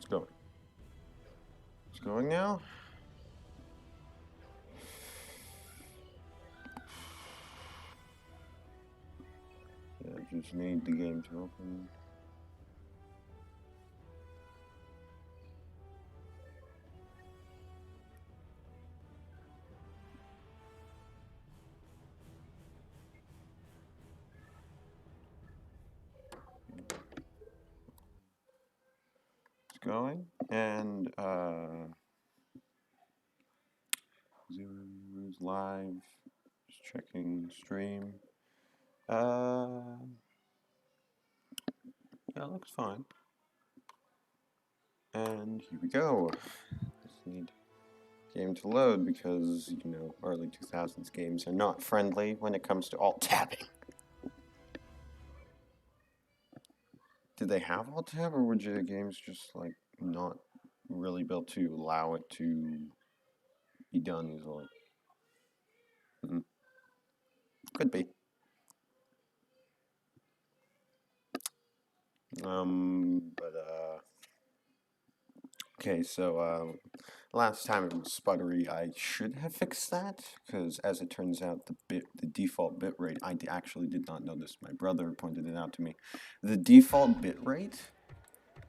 going. It's going now. Yeah, just need the game to open. It's going, and Zoom's live. Just checking stream. Yeah, it looks fine. And here we go. Just need game to load because, you know, early 2000s games are not friendly when it comes to alt tabbing. Did they have alt tab, or were the games just like not really built to allow it to be done easily? Could be. Okay, so last time it was sputtery. I should have fixed that because, as it turns out, the default bitrate. I actually did not know this. My brother pointed it out to me. The default bitrate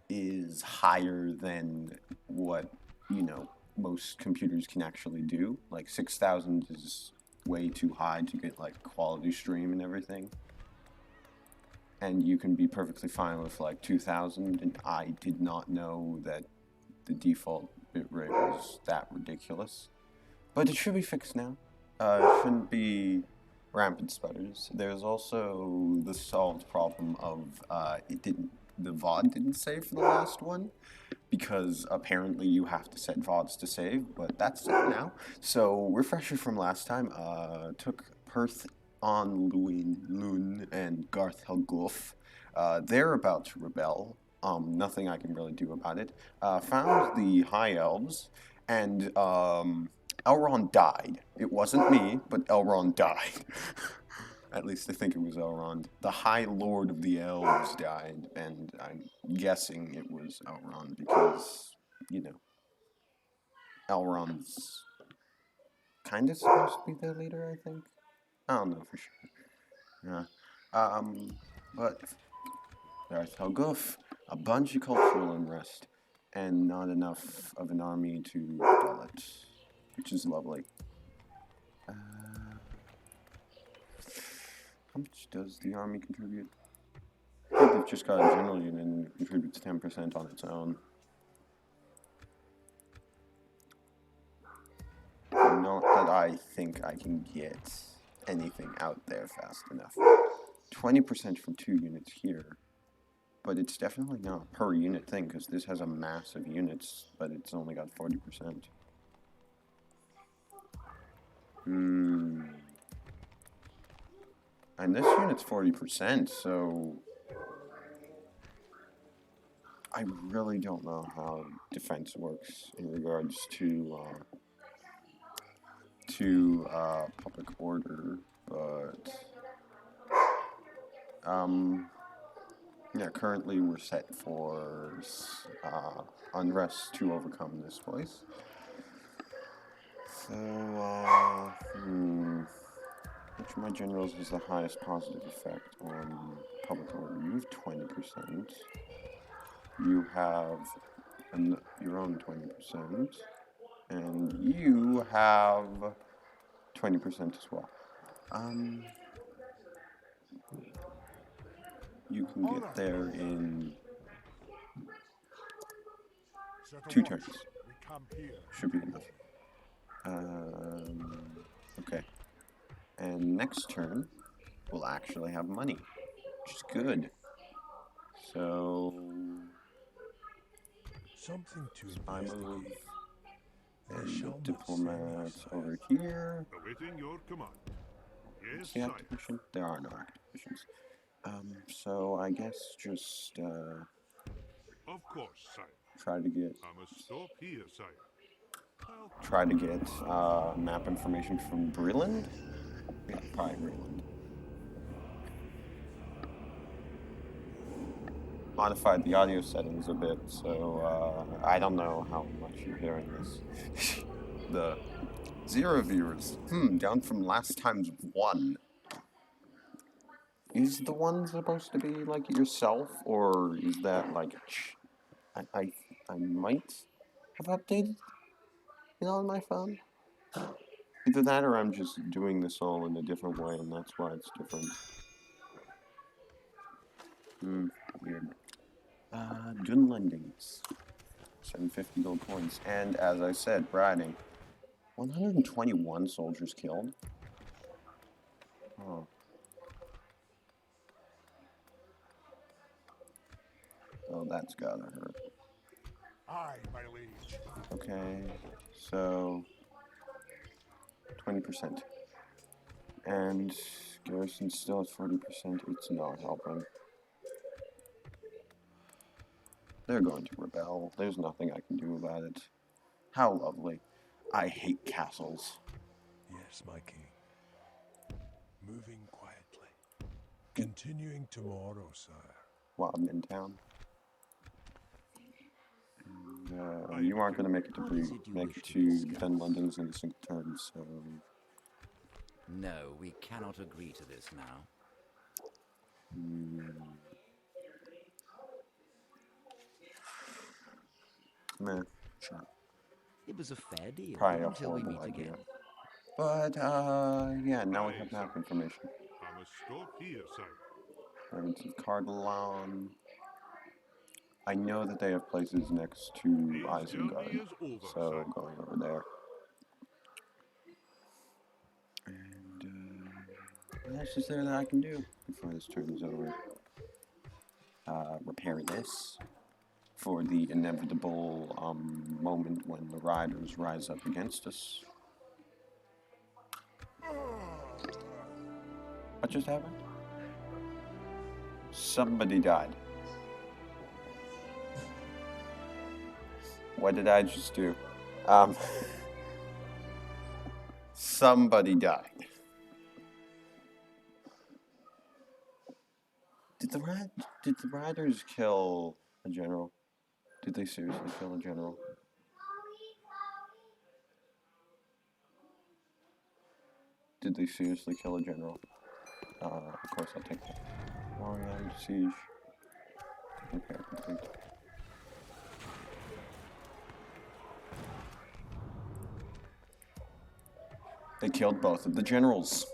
is higher than what, you know, most computers can actually do. Like 6,000 is way too high to get like quality stream and everything. And you can be perfectly fine with like 2,000, and I did not know that the default bitrate was that ridiculous. But it should be fixed now. It shouldn't be rampant sputters. There's also the solved problem of the VOD didn't save for the last one, because apparently you have to set VODs to save, but that's set now. So, refresher from last time, took Perth on Luin and Garth Helgulf. They're about to rebel. Nothing I can really do about it. Found the High Elves, and Elrond died. It wasn't me, but Elrond died. At least I think it was Elrond. The High Lord of the Elves died, and I'm guessing it was Elrond because, you know, Elrond's kind of supposed to be their leader, I think. I don't know for sure. Yeah. But there's Helgulf, a bunch of cultural unrest, and not enough of an army to quell it, which is lovely. How much does the army contribute? I think they've just got a general unit and it contributes 10% on its own. Not that I think I can get anything out there fast enough. 20% from 2 units here. But it's definitely not a per unit thing, because this has a massive units, but it's only got 40%. And this unit's 40%, so I really don't know how defense works in regards to public order, but yeah, currently we're set for unrest to overcome this place. So, which of my generals has the highest positive effect on public order? You have 20%. You have your own 20%. And you have 20% as well. You can get there in 2 turns. Should be enough. Okay. And next turn, we'll actually have money, which is good. So, something to spy move and diplomats over here. Awaiting your command. Yes, The active mission? There are no active missions. So I guess just of course, sire. try to get I must stop here, sire. try to get map information from Breland. Yeah, probably Breland. modified the audio settings a bit, so I don't know how much you're hearing this. The 0 viewers. Down from last time's 1. Is the 1 supposed to be like yourself, or is that like I might have updated it on my phone? Either that or I'm just doing this all in a different way and that's why it's different. Weird. Dun lendings. 750 gold coins. And as I said, riding. 121 soldiers killed. Oh. Oh, that's gotta hurt. Aye, my liege. Okay, so 20%. And garrison's still at 40%. It's not helping. They're going to rebel. There's nothing I can do about it. How lovely. I hate castles. Yes, my king. Moving quietly. Continuing tomorrow, sire. Wildman Town. You aren't going to make it to Dun London's in a single turn, so... No, we cannot agree to this now. Meh, sure. It was a fair deal Probably a until we horrible meet idea. again. But, yeah, now we have map information. I must stop here, sire. Province of Cardalon. I know that they have places next to Isengard, so going over there. And, what else is there that I can do before this turn is over? Repair this for the inevitable moment when the riders rise up against us. What just happened? Somebody died. What did I just do? Somebody died. Did the riders kill a general? Did they seriously kill a general? Did they seriously kill a general? Of course I'll take that. Warrior siege. Repair complete. They killed both of the generals.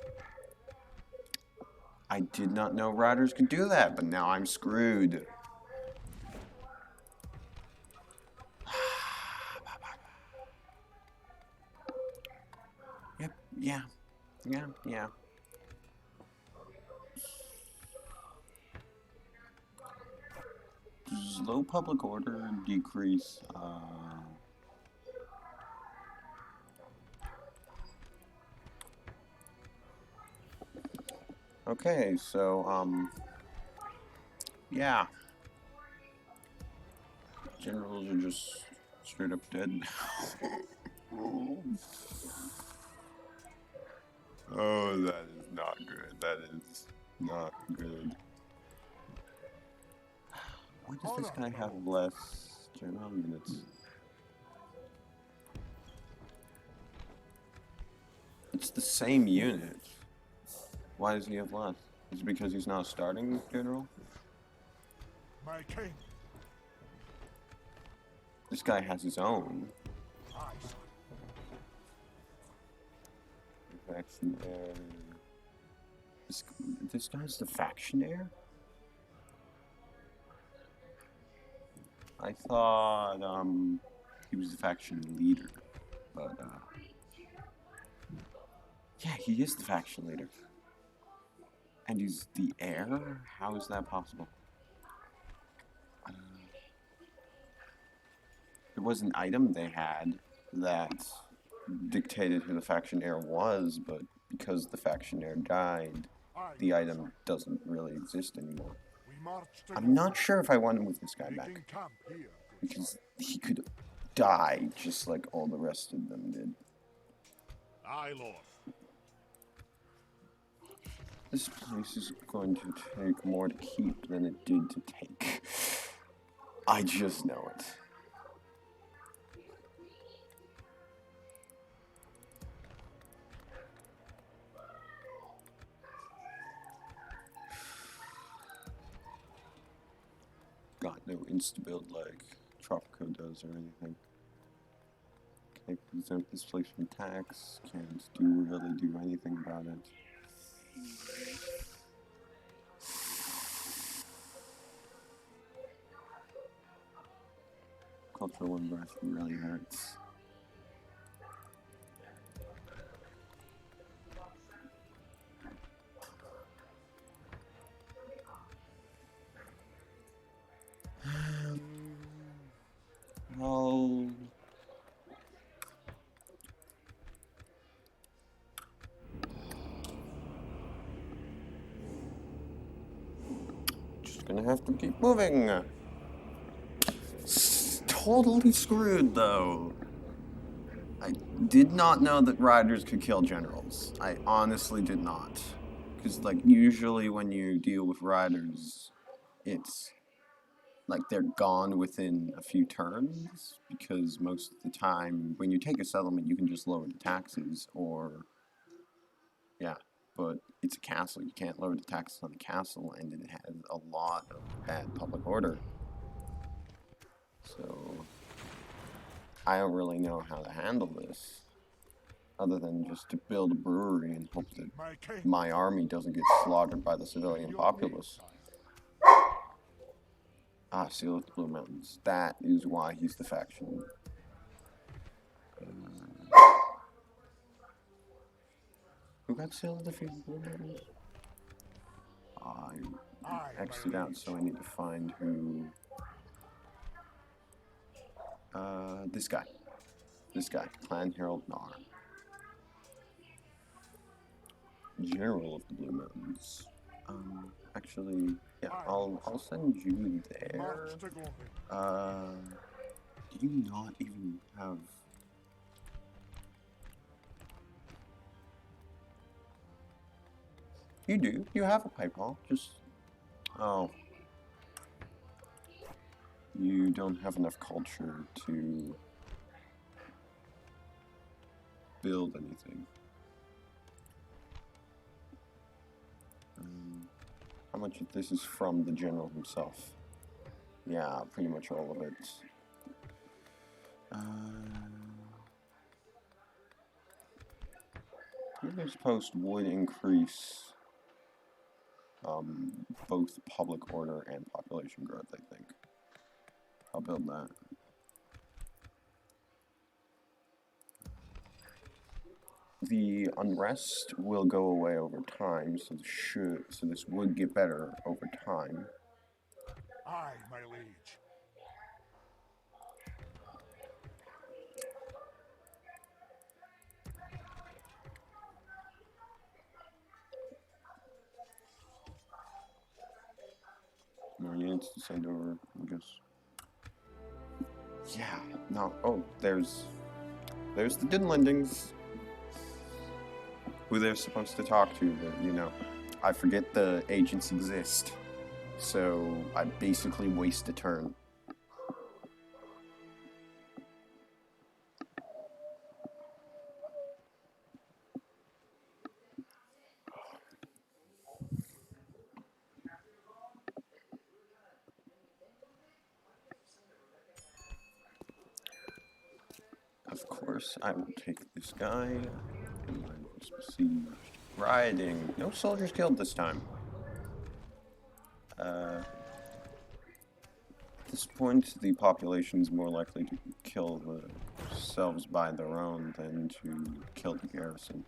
I did not know riders could do that, but now I'm screwed. Yep, yeah. Does low public order decrease, Okay, so, yeah. Generals are just straight up dead now. Oh, that is not good. That is not good. Why does this guy have less general units? It's the same unit. Why does he have less? Is it because he's not a starting general? My king. This guy has his own. Aye, sire. Faction heir. This guy's the faction heir? I thought, he was the faction leader, but, yeah, he is the faction leader. And he's the heir? How is that possible? There was an item they had that dictated who the faction heir was, but because the faction heir died, the item doesn't really exist anymore. I'm not sure if I want to move this guy back, because he could die just like all the rest of them did. Aye, lord. This place is going to take more to keep than it did to take. I just know it. Got no insta-build like Tropico does or anything. Can't exempt this place from tax, can't really do anything about it. Cultural unrest really hurts. Well, just gonna have to keep moving. Totally screwed though. I did not know that riders could kill generals. I honestly did not. Because, like, usually when you deal with riders, it's like they're gone within a few turns. Because most of the time, when you take a settlement, you can just lower the taxes, or. Yeah, but it's a castle. You can't lower the taxes on the castle, and it has a lot of bad public order. So. I don't really know how to handle this. Other than just to build a brewery and hope that my army doesn't get slaughtered by the civilian populace. Ah, Seal of the Blue Mountains. That is why he's the faction. Who got Seal of the Blue Mountains? I exited out, so I need to find who... this guy. This guy, Clan Harold Nar. General of the Blue Mountains. Actually, yeah, I'll send you there. Do you not even have... You do. You have a pipe hall. Just... Oh. You don't have enough culture to build anything. How much of this is from the general himself? Yeah, pretty much all of it. This post would increase both public order and population growth, I think. I'll build that. The unrest will go away over time, so this would get better over time. Aye, my liege. More units to send over, I guess. Yeah, no, oh, there's the Dinlendings. Who they're supposed to talk to, but, you know, I forget the agents exist. So I basically waste a turn. Of course, I will take this guy. And I was besieged. Rioting. No soldiers killed this time. At this point, the population is more likely to kill themselves by their own than to kill the garrison.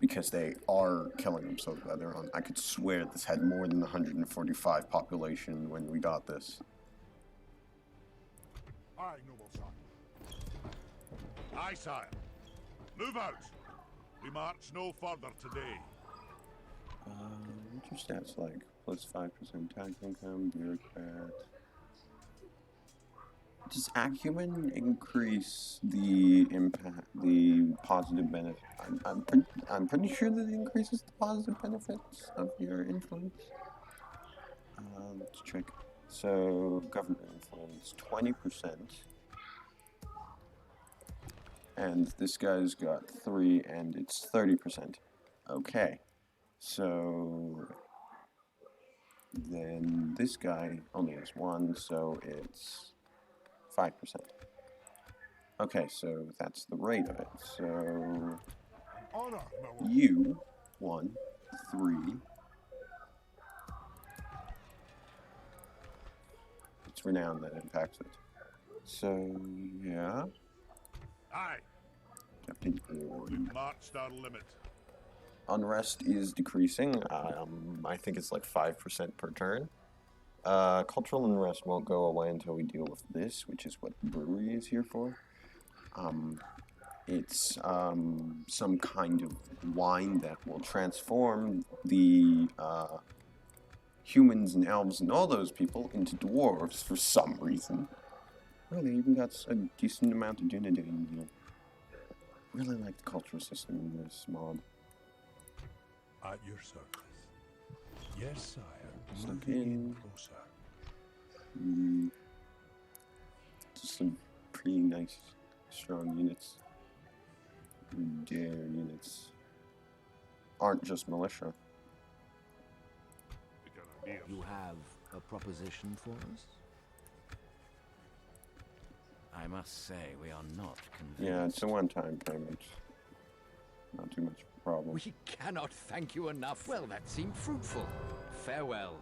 Because they are killing themselves by their own. I could swear this had more than 145 population when we got this. Aye, noble son. Aye, sire. Move out. We march no further today. What's your stats like? Plus 5% tax income, bureaucrat. Does acumen increase the impact, the positive benefit? I'm pretty sure that it increases the positive benefits of your influence. Let's check So, government influence 20%. And this guy's got 3, and it's 30%. Okay. So, then this guy only has 1, so it's 5%. Okay, so that's the rate of it. So, Honor, my lord. you, 1, 3. It's renown that impacts it. So, yeah. Aye, Captain we've marched our limit. Unrest is decreasing. I think it's like 5% per turn. Cultural unrest won't go away until we deal with this, which is what the brewery is here for. It's some kind of wine that will transform the humans and elves and all those people into dwarves for some reason. Oh, they even got a decent amount of unity in here. Really like the cultural system in this mod. At your service. Yes, sire. Stuck Moving in. closer. Just some pretty nice, strong units. Their units aren't just militia. We got ideas. You have a proposition for us? I must say, we are not convinced. Yeah, it's a one-time payment. Not too much of a problem. We cannot thank you enough. Well, that seemed fruitful. Farewell.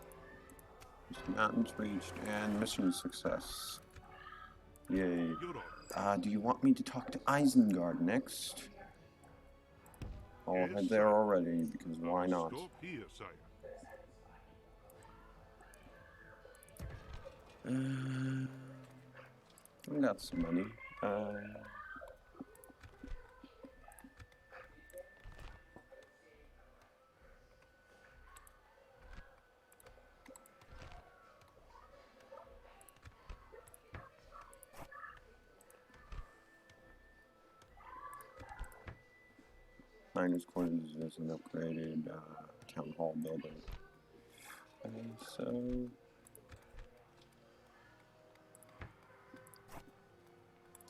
Mountains reached and mission success. Yay. Your honor. Do you want me to talk to Isengard next? I'll Yes, head there sir. already, because why not? Stop here, sire. We got some money. Miners' Quarters is an upgraded town hall building. So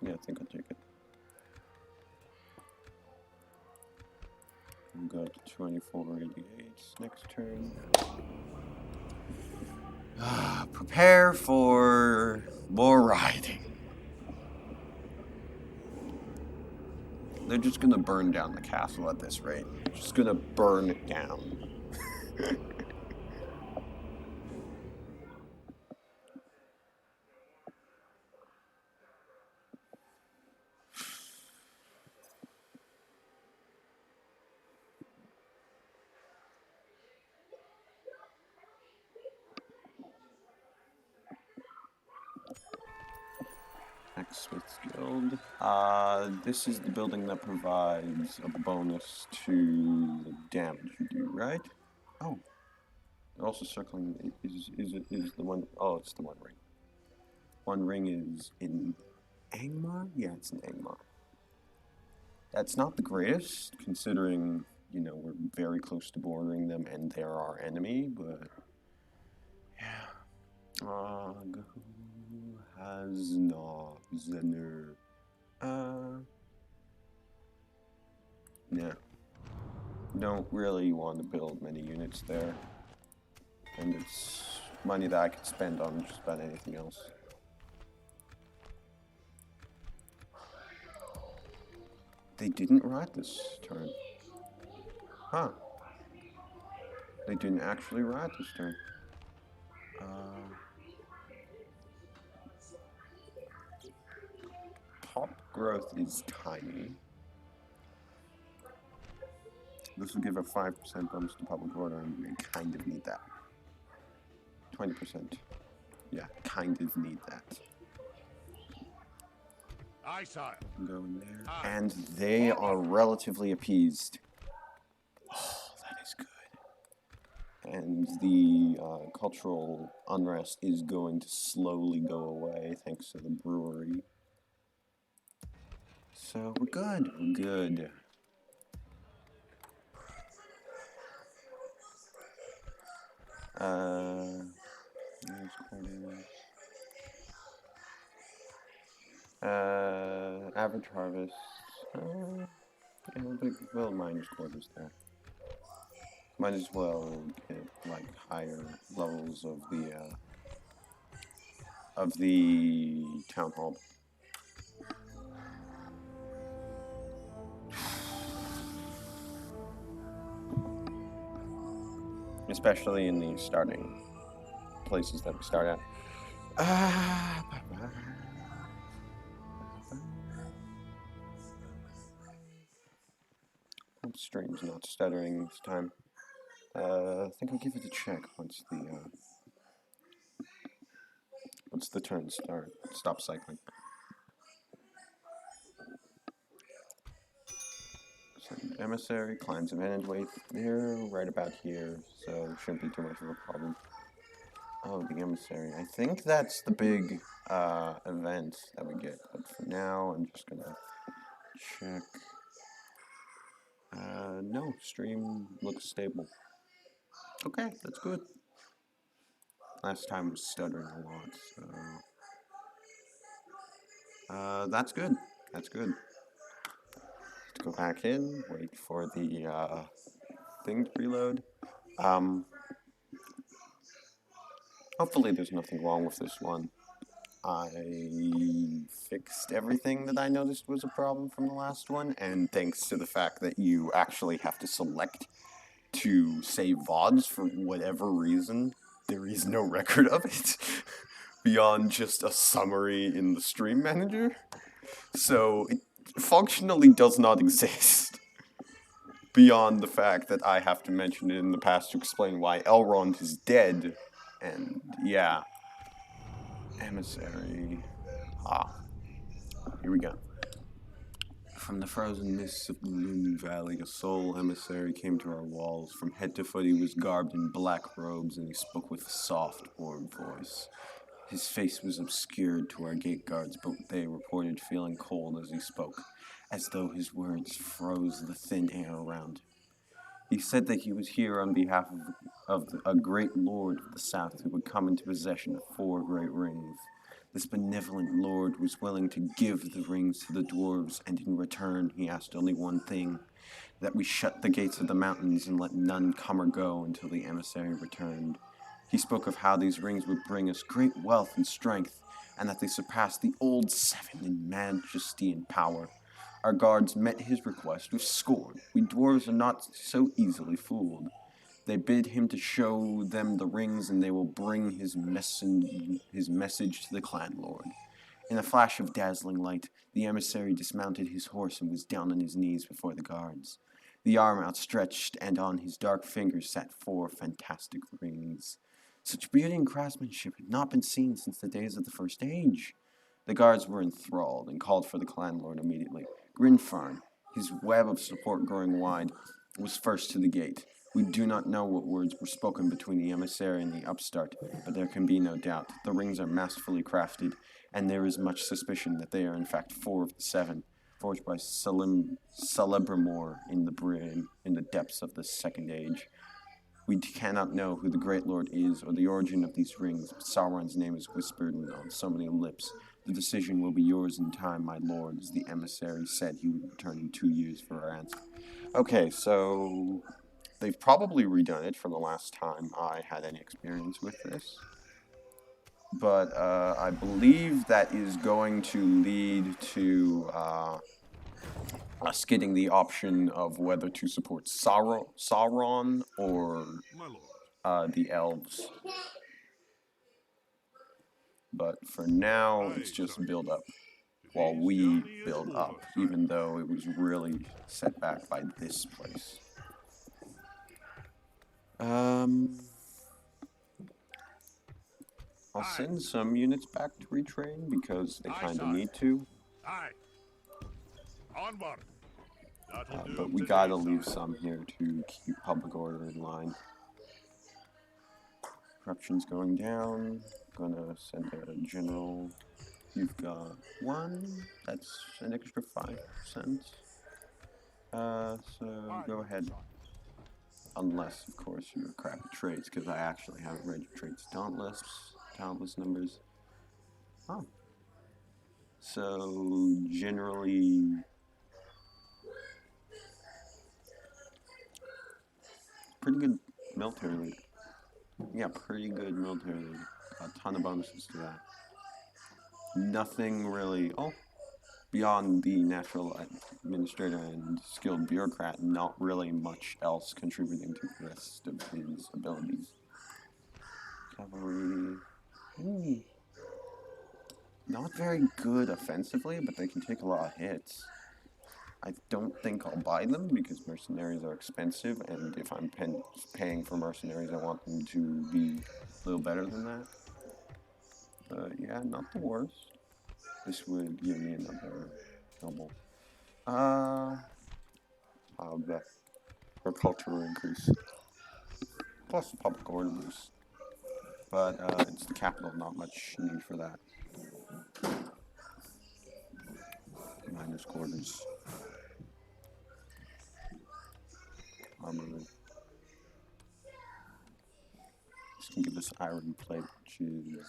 yeah, I think I'll take it. We'll go to 2488 next turn. Prepare for more riding. They're just gonna burn down the castle at this rate. They're just gonna burn it down. Smith's Guild. This is the building that provides a bonus to the damage you do, right? Oh. Also circling is the one. Oh, it's the One Ring. One Ring is in Angmar? Yeah, it's in Angmar. That's not the greatest, considering, you know, we're very close to bordering them and they're our enemy, but yeah. Has no Zener. Yeah. Don't really want to build many units there. And it's money that I could spend on just about anything else. They didn't ride this turn. Huh. They didn't actually ride this turn. Pop growth is tiny. This will give a 5% bonus to public order, and we kind of need that. 20%. Yeah, kind of need that. Aye, sire. Go in there. And they are relatively appeased. Oh, that is good. And the cultural unrest is going to slowly go away thanks to the brewery. So we're good. We're good. There's quarters. Average harvest. Yeah, we'll minus quarters there. Might as well get like higher levels of the town hall. Especially in the starting places that we start at. Hope stream's not stuttering this time. I think I'll give it a check once the turns stop cycling. So emissary, climbs advantage weight. They're right about here, so shouldn't be too much of a problem. Oh, the emissary. I think that's the big event that we get. But for now, I'm just gonna check. No, stream looks stable. Okay, that's good. Last time was stuttering a lot, so that's good. That's good. Let's go back in, wait for the thing to reload. Hopefully there's nothing wrong with this one. I fixed everything that I noticed was a problem from the last one, and thanks to the fact that you actually have to select to save VODs for whatever reason, there is no record of it beyond just a summary in the stream manager. So it functionally does not exist beyond the fact that I have to mention it in the past to explain why Elrond is dead. And yeah, emissary. Here we go. From the frozen mists of the Luin Valley, a sole emissary came to our walls. From head to foot he was garbed in black robes, and he spoke with a soft, warm voice. His face was obscured to our gate guards, but they reported feeling cold as he spoke, as though his words froze the thin air around him. He said that he was here on behalf of a great lord of the south who would come into possession of 4 great rings. This benevolent lord was willing to give the rings to the dwarves, and in return he asked only one thing, that we shut the gates of the mountains and let none come or go until the emissary returned. He spoke of how these rings would bring us great wealth and strength, and that they surpassed the old 7 in majesty and power. Our guards met his request with scorn. We dwarves are not so easily fooled. They bid him to show them the rings, and they will bring his message to the clan lord. In a flash of dazzling light, the emissary dismounted his horse and was down on his knees before the guards. The arm outstretched, and on his dark fingers sat 4 fantastic rings. Such beauty and craftsmanship had not been seen since the days of the First Age. The guards were enthralled and called for the clan lord immediately. Grinfarn, his web of support growing wide, was first to the gate. We do not know what words were spoken between the emissary and the upstart, but there can be no doubt. The rings are masterfully crafted, and there is much suspicion that they are in fact 4 of the 7, forged by Celebrimor in the depths of the Second Age. We cannot know who the Great Lord is or the origin of these rings, but Sauron's name is whispered on so many lips. The decision will be yours in time, my lord, as the emissary said he would return in 2 years for our answer. Okay, so they've probably redone it from the last time I had any experience with this. But I believe that is going to lead to us getting the option of whether to support Sauron or My lord. the elves. But for now, it's just build up while we build up, even though it was really set back by this place. I'll send some units back to retrain because they kind of need to. Aye. Onward. That'll do But we today, gotta leave sire. some here to keep public order in line. Corruption's going down. Gonna send a general. You've got 1. That's an extra 5%. So go ahead. Unless, of course, you're crap at traits, because I actually haven't read your traits. Dauntless numbers. Oh. So generally, pretty good military lead. Yeah, pretty good military lead. A ton of bonuses to that. Nothing really. Oh, beyond the natural administrator and skilled bureaucrat, not really much else contributing to the rest of his abilities. Cavalry. Not very good offensively, but they can take a lot of hits. I don't think I'll buy them because mercenaries are expensive, and if I'm paying for mercenaries, I want them to be a little better than that. But yeah, not the worst. This would give me another noble. The agricultural increase. Plus the public order boost. But it's the capital, not much need for that. Minus quarters. Armory. This can give us iron plate, which is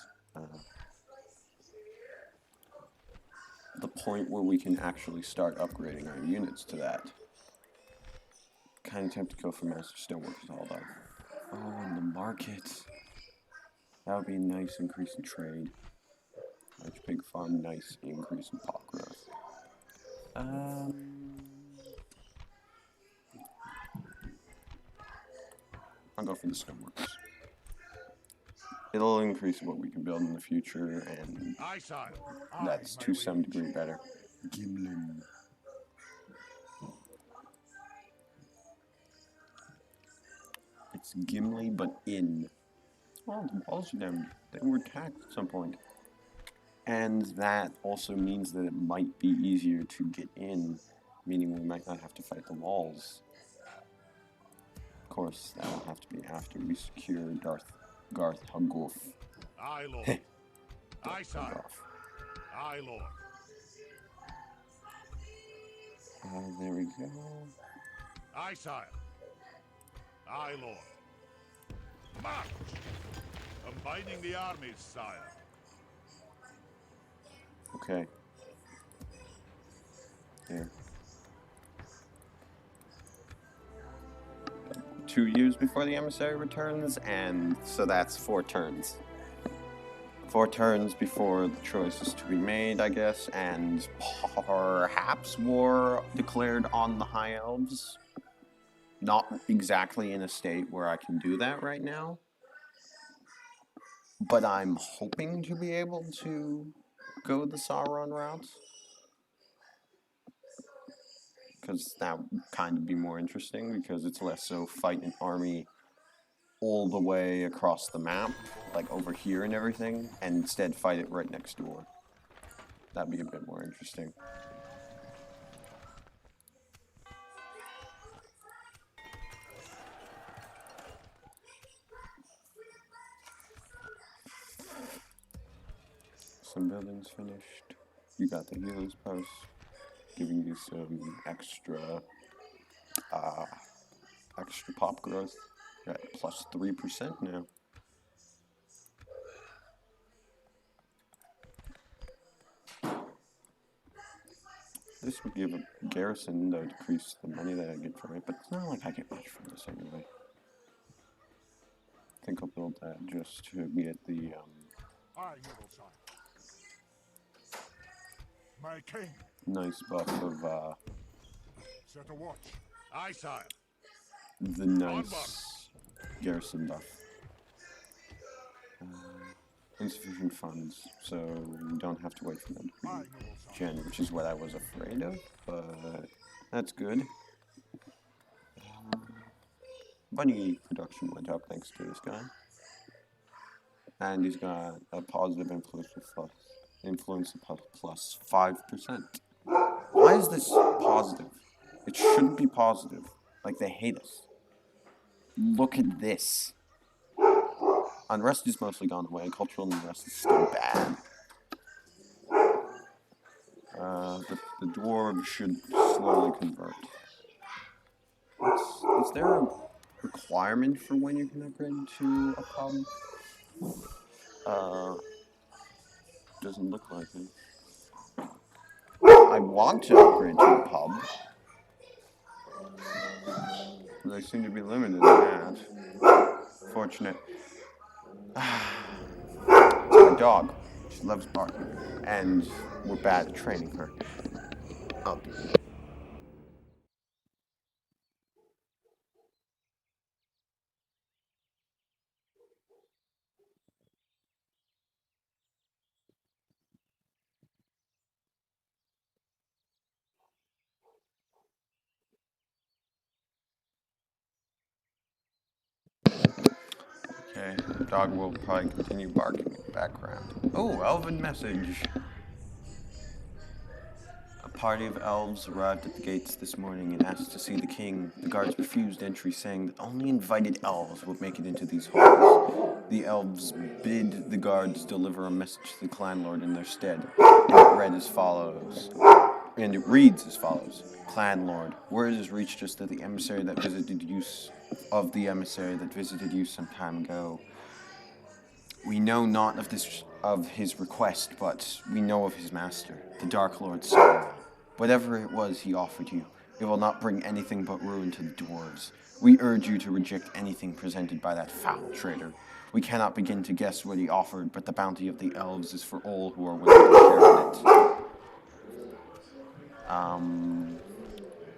the point where we can actually start upgrading our units to that. Kind of tempted to go for Master Stoneworkers, although. Oh, and the market. That would be a nice increase in trade. Large pig farm, nice increase in pop growth. I'll go for the Stoneworkers. It'll increase what we can build in the future, and Aye, sire. that's to some degree better. Gimlin. It's Gimli, but in. Well, the walls are down. They were attacked at some point. And that also means that it might be easier to get in, meaning we might not have to fight the walls. Of course, that will have to be after we secure Garth Hugolf. Aye, lord. Aye, sire. Aye, lord. There we go. Aye, sire. Aye, lord. March! Combining the armies, sire. Okay. Here. 2 years before the emissary returns, and so that's 4 turns. 4 turns before the choice is to be made, I guess, and perhaps war declared on the High Elves. Not exactly in a state where I can do that right now, but I'm hoping to be able to go the Sauron route, because that would kind of be more interesting, because it's less so fight an army all the way across the map, like over here and everything, and instead fight it right next door. That'd be a bit more interesting. Some buildings finished. You got the healer's post, giving you some extra pop growth. You're at plus 3% now. This would give a garrison, though, decrease the money that I get from it, but it's not like I get much from this anyway. I think I'll build that just to get the Aye, noble sire. My king. nice buff of Set a watch. Aye, sire. the nice garrison buff. Insufficient funds, so we don't have to wait for them to Aye, be noble sire. gen, which is what I was afraid of, but that's good. Bunny production went up thanks to this guy. And he's got a positive influence of plus 5%. Why is this positive? It shouldn't be positive. Like, they hate us. Look at this. Unrest is mostly gone away. Cultural unrest is still bad. The dwarves should slowly convert. Is there a requirement for when you can upgrade to a pub? Doesn't look like it. I want to upgrade to a pub. But they seem to be limited in that. Fortunate. My dog. She loves barking. And we're bad at training her. Oh. Okay, the dog will probably continue barking in the background. Oh, elven message. A party of elves arrived at the gates this morning and asked to see the king. The guards refused entry, saying that only invited elves would make it into these halls. The elves bid the guards deliver a message to the clan lord in their stead, and it reads as follows. Clan lord, word has reached us that the emissary that visited you some time ago. We know not of his request, but we know of his master, the Dark Lord Sauron. Whatever it was he offered you, it will not bring anything but ruin to the dwarves. We urge you to reject anything presented by that foul traitor. We cannot begin to guess what he offered, but the bounty of the elves is for all who are willing to share in it.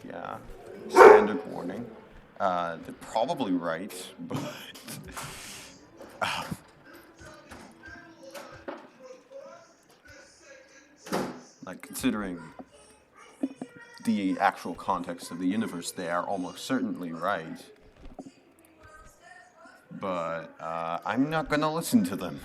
Yeah. Standard warning. They're probably right, but... like, considering the actual context of the universe, they are almost certainly right. But, I'm not gonna listen to them.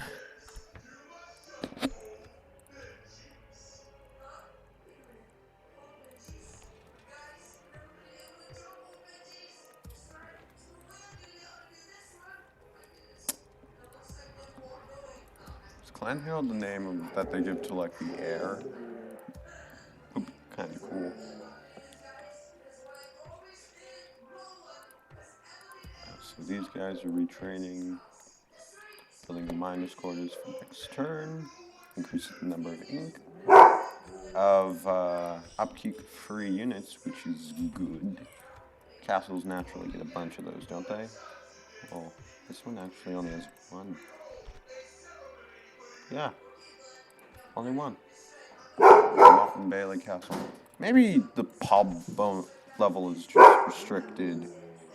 Is Clan Herald the name that they give to, like, the air? Would be kind of cool. So these guys are retraining, building the miners' quarters for next turn, increases the number of ink, of upkeep free units, which is good. Castles naturally get a bunch of those, don't they? Oh, this one actually only has one. Yeah, only one. Muffin Bailey Castle. Maybe the pub level is just restricted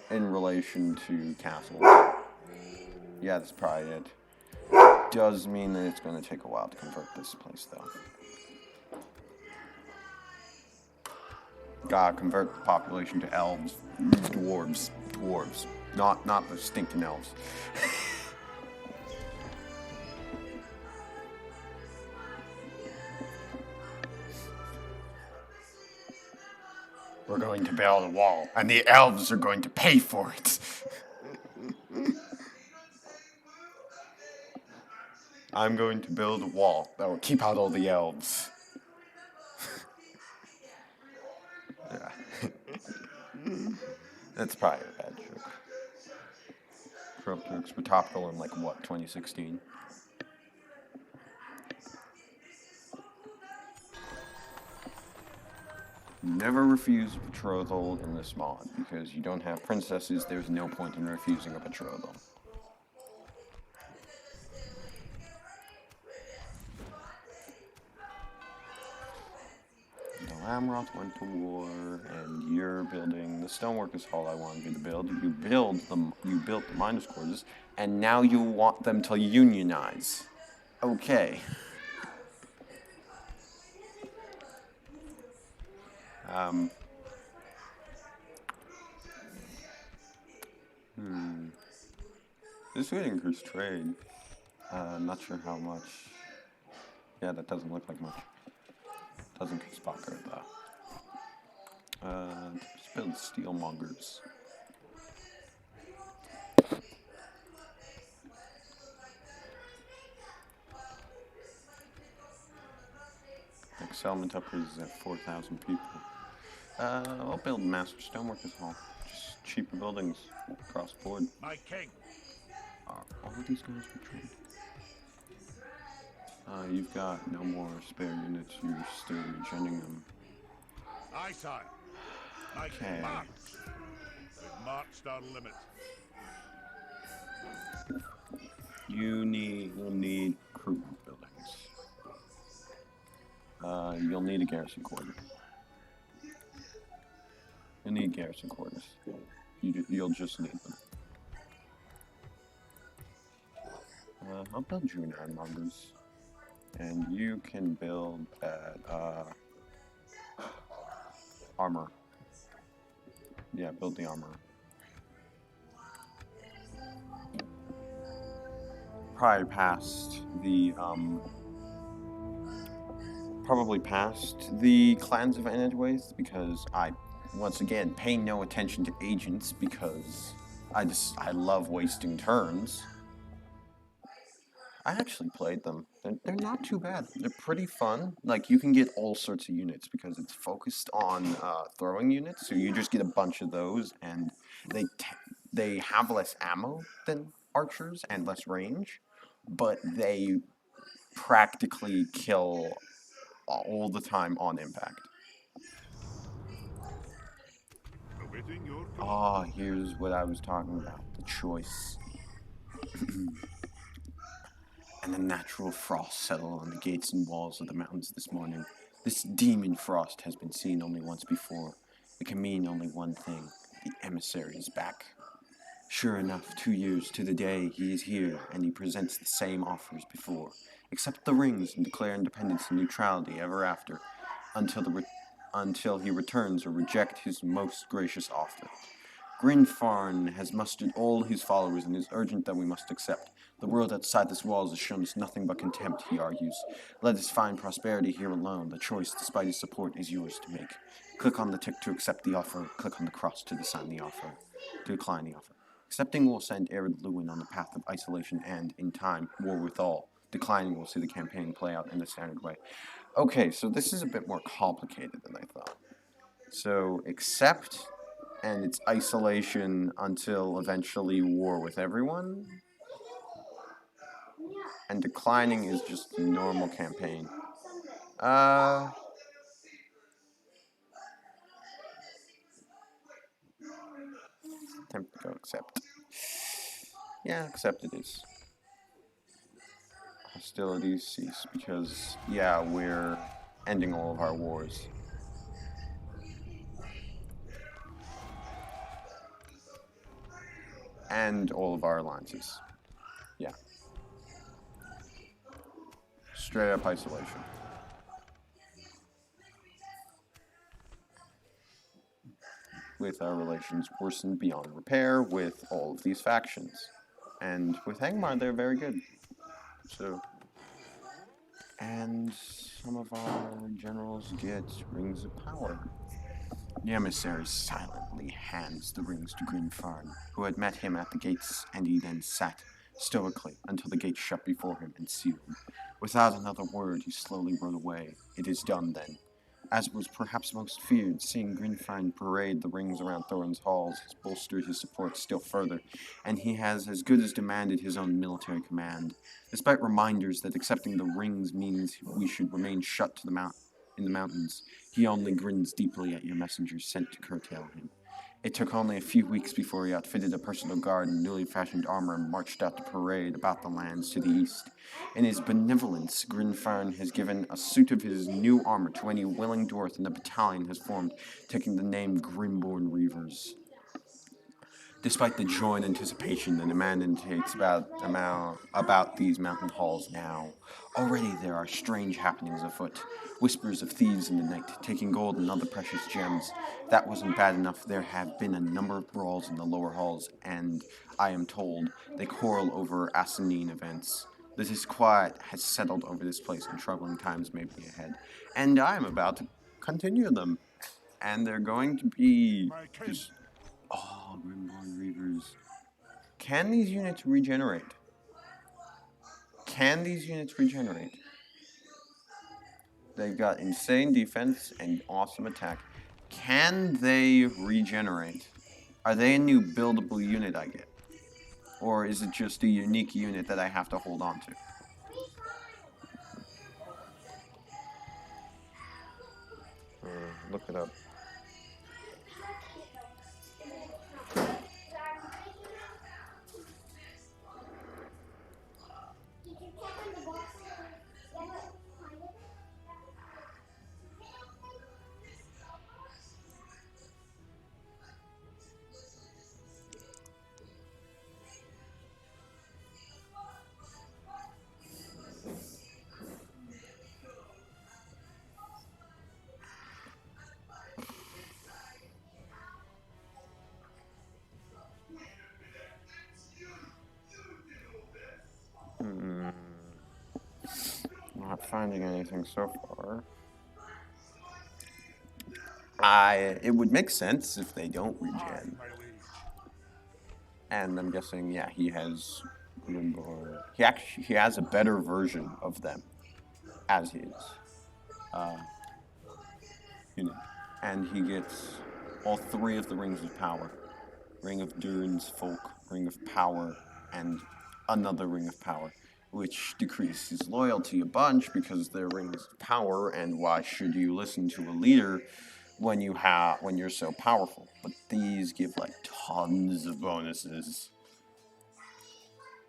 in relation to castles. Yeah, that's probably it. Does mean that it's going to take a while to convert this place, though. Gotta convert the population to elves. Dwarves. Not the stinking elves. We're going to build a wall, and the elves are going to pay for it. I'm going to build a wall that will keep out all the elves. Yeah. That's probably a bad joke. Trope jokes were topical in, like, what, 2016? Never refuse a betrothal in this mod, because you don't have princesses, there's no point in refusing a betrothal. The Lamroth went to war, and you're building the Stoneworkers Hall I wanted you to build. You built the miners' quarters, and now you want them to unionize. Okay. This would increase trade. Not sure how much. Yeah, that doesn't look like much. Doesn't increase spot growth though. Just build steelmongers. Like settlement upgrades is at 4,000 people. I'll build Master Stoneworkers Hall. Just cheaper buildings across the board. My king. Are all of these guys retrained? You've got no more spare units. You're still regening them. Aye, sire. Like Okay. march. We've marched our limit. You'll need crew buildings. You'll need a garrison quarter. You'll need garrison quarters. You'll just need them. I'll build you an ironmongers. And you can build that, armor. Yeah, build the armor. Probably past the, clans of Ered because once again, pay no attention to agents because I love wasting turns. I actually played them. They're not too bad. They're pretty fun. Like, you can get all sorts of units because it's focused on throwing units, so you just get a bunch of those, and they have less ammo than archers and less range, but they practically kill all the time on impact. Awaiting your Ah, here's what I was talking about. The choice. And the natural frost settled on the gates and walls of the mountains this morning. This demon frost has been seen only once before. It can mean only one thing. The emissary is back. Sure enough, 2 years to the day, he is here, and he presents the same offers before. Accept the rings and declare independence and neutrality ever after, until he returns or reject his most gracious offer. Grinfarn has mustered all his followers and is urgent that we must accept. The world outside this walls has shown us nothing but contempt, he argues. Let us find prosperity here alone. The choice, despite his support, is yours to make. Click on the tick to accept the offer. Click on the cross to decline the offer. Accepting will send Ered Luin on the path of isolation and, in time, war with all. Declining will see the campaign play out in the standard way. Okay, so this is a bit more complicated than I thought. So, accept, and it's isolation until eventually war with everyone. And declining is just a normal campaign. Attempt to go accept. Yeah, accept it is. Hostilities cease because, yeah, we're ending all of our wars. And all of our alliances. Yeah. Straight up isolation. With our relations worsened beyond repair with all of these factions. And with Angmar, they're very good. So, and some of our generals get rings of power. The emissary silently hands the rings to Grinfarn, who had met him at the gates, and he then sat stoically until the gates shut before him and sealed. Without another word, he slowly rode away. It is done then. As was perhaps most feared, seeing Grinfarn parade the rings around Thorin's halls has bolstered his support still further, and he has as good as demanded his own military command. Despite reminders that accepting the rings means we should remain shut to in the mountains, he only grins deeply at your messengers sent to curtail him. It took only a few weeks before he outfitted a personal guard in newly fashioned armor and marched out to parade about the lands to the east. In his benevolence, Grinfarn has given a suit of his new armor to any willing dwarf, and the battalion has formed, taking the name Grimborn Reavers. Despite the joy and anticipation that a man indicates about these mountain halls now, already there are strange happenings afoot. Whispers of thieves in the night, taking gold and other precious gems. If that wasn't bad enough, there have been a number of brawls in the lower halls, and, I am told, they quarrel over Assanine events. The disquiet has settled over this place, and troubling times may be ahead. And I am about to continue them. And they're going to be just... Oh, Grimborn Reavers. Can these units regenerate? They've got insane defense and awesome attack. Can they regenerate? Are they a new buildable unit I get? Or is it just a unique unit that I have to hold on to? look it up. Not finding anything so far. It would make sense if they don't regen. And I'm guessing, yeah, he has Grimborn. He has a better version of them as his unit. And he gets all three of the rings of power. Ring of Durin's Folk, Ring of Power, and another Ring of Power, which decreases loyalty a bunch because they're rings of power, and why should you listen to a leader when you're so powerful? But these give like tons of bonuses.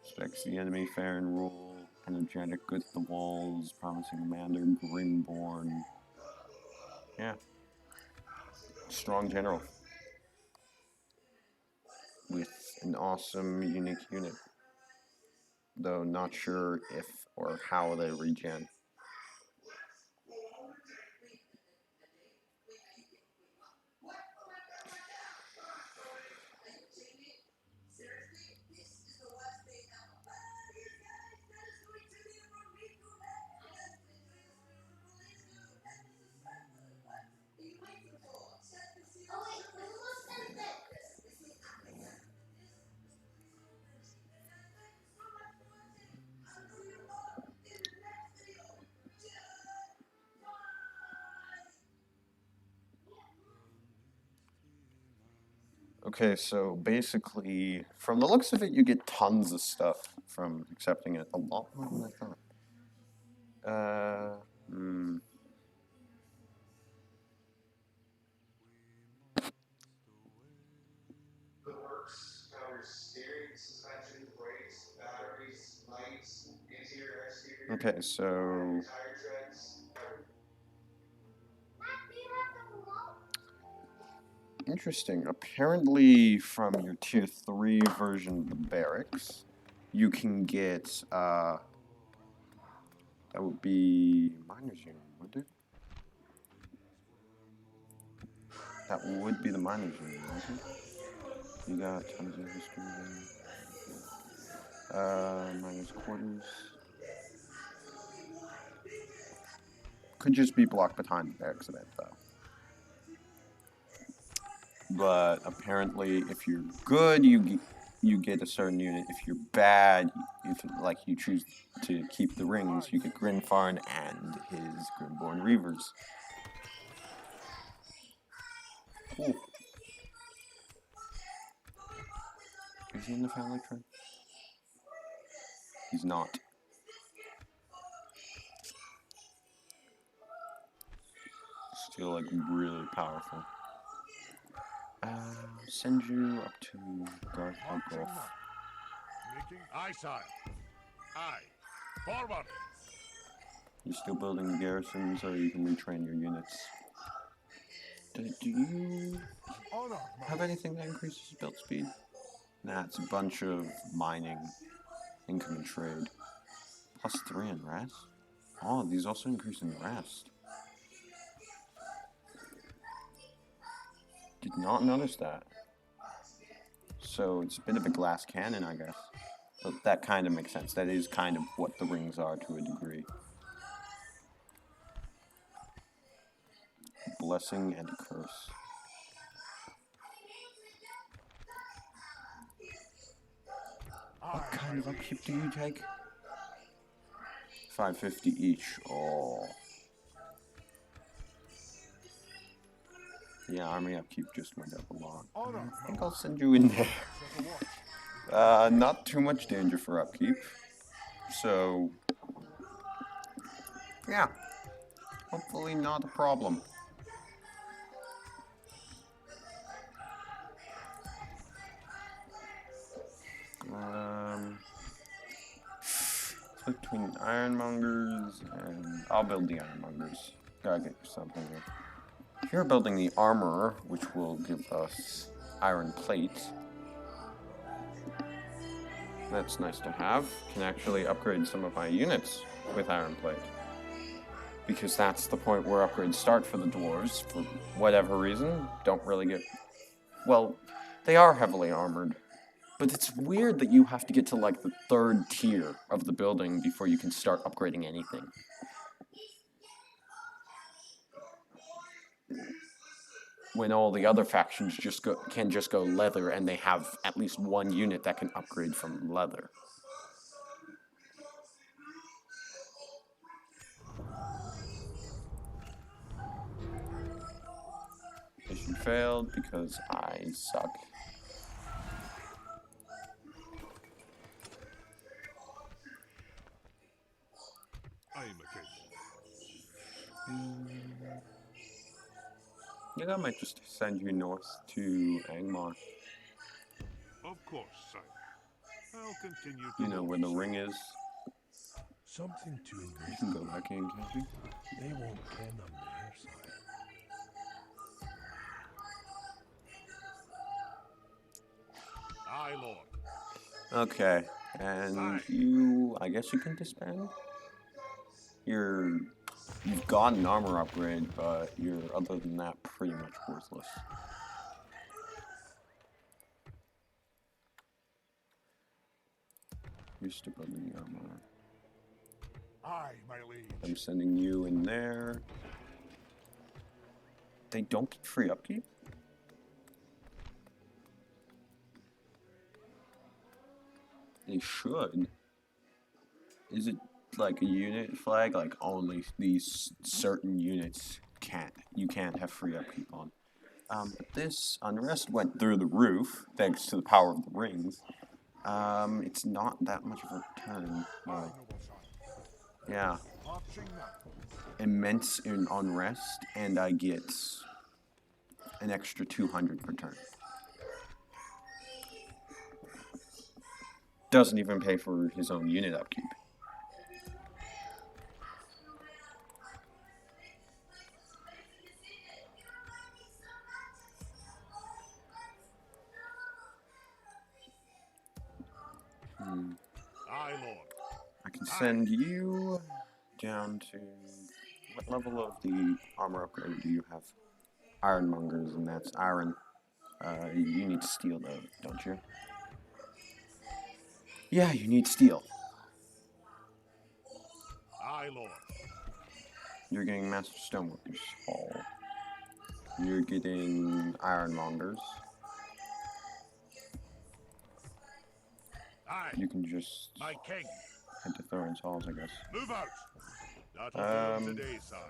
Expects the enemy fair and rule, energetic, good at the walls, promising commander, Grimborn. Yeah. Strong general. With an awesome, unique unit. Though not sure if or how they regen. Okay, so basically, from the looks of it, you get tons of stuff from accepting it. A lot more than I thought. The works covers steering, suspension, brakes, batteries, lights, interior, exterior. Okay, so Tire treads. interesting. Apparently, from your tier 3 version of the barracks, you can get that would be miner's unit, would it? That would be the miner's unit, wouldn't it? You got tons of history there. Miner's quarters. Could just be blocked behind the barracks event, though. But apparently, if you're good, you get a certain unit. If you're bad, if like you choose to keep the rings, you get Grinfarn and his Grimborn Reavers. Cool. Is he in the family tree? He's not. Still like really powerful. Send you up to Garth Gulf. Aye, sire. Aye. Forward. You're still building the garrison so you can retrain your units. Do you have anything that increases build speed? Nah, it's a bunch of mining, income and trade. +3 in rest? Oh, these also increase in rest. Did not notice that. So it's a bit of a glass cannon, I guess. But that kind of makes sense. That is kind of what the rings are to a degree. Blessing and curse. What kind of upkeep do you take? 550 each. Oh. Yeah, army upkeep just went up a lot. I think I'll send you in there. Not too much danger for upkeep. So, yeah. Hopefully not a problem. ironmongers, and I'll build the ironmongers. Gotta get something here. Here, building the armorer, which will give us iron plate. That's nice to have. Can actually upgrade some of my units with iron plate. Because that's the point where upgrades start for the dwarves, for whatever reason. Don't really get... Well, they are heavily armored. But it's weird that you have to get to, like, the 3rd tier of the building before you can start upgrading anything. When all the other factions can just go leather, and they have at least one unit that can upgrade from leather. Mission failed because I suck. I'm a king. Yeah, I might just send you north to Angmar. Of course, sire. I'll continue to You know where the ring is. Something to You invest can go in. back in, can't you? They won't ken I'm there, sire. Aye, lord. Okay, and you... I guess you can disband? You've got an armor upgrade, but you're, other than that, pretty much worthless. You're still building the armor. Aye, my liege. I'm sending you in there. They don't get free upkeep? They should. Is it like a unit flag? Like only these certain units you can't have free upkeep on. But this unrest went through the roof, thanks to the power of the rings. It's not that much of a return. No. Yeah. Immense in unrest, and I get an extra 200 per turn. Doesn't even pay for his own unit upkeep. Aye, lord. I can send you down to... What level of the armor upgrade do you have? Ironmongers, and that's iron. You need steel, though, don't you? Yeah, you need steel. Aye, lord. You're getting Master Stoneworkers Hall. You're getting Ironmongers. Aye. You can just My king. head to Thorin's Halls, I guess. Move out. That'll do today, sire.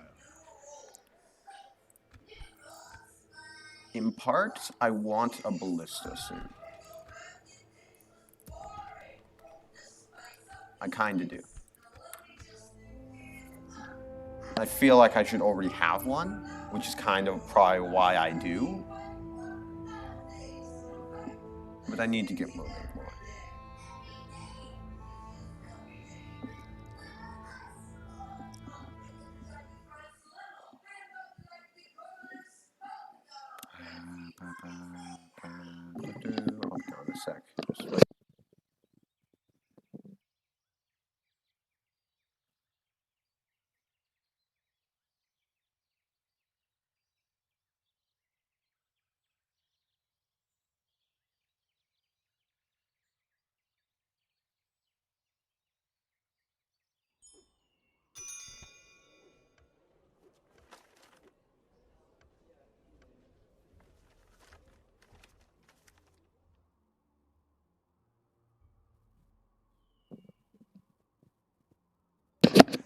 In part, I want a ballista soon. I kinda do. I feel like I should already have one, which is kind of probably why I do. But I need to get moving more. I'll be gone in a sec. Just wait.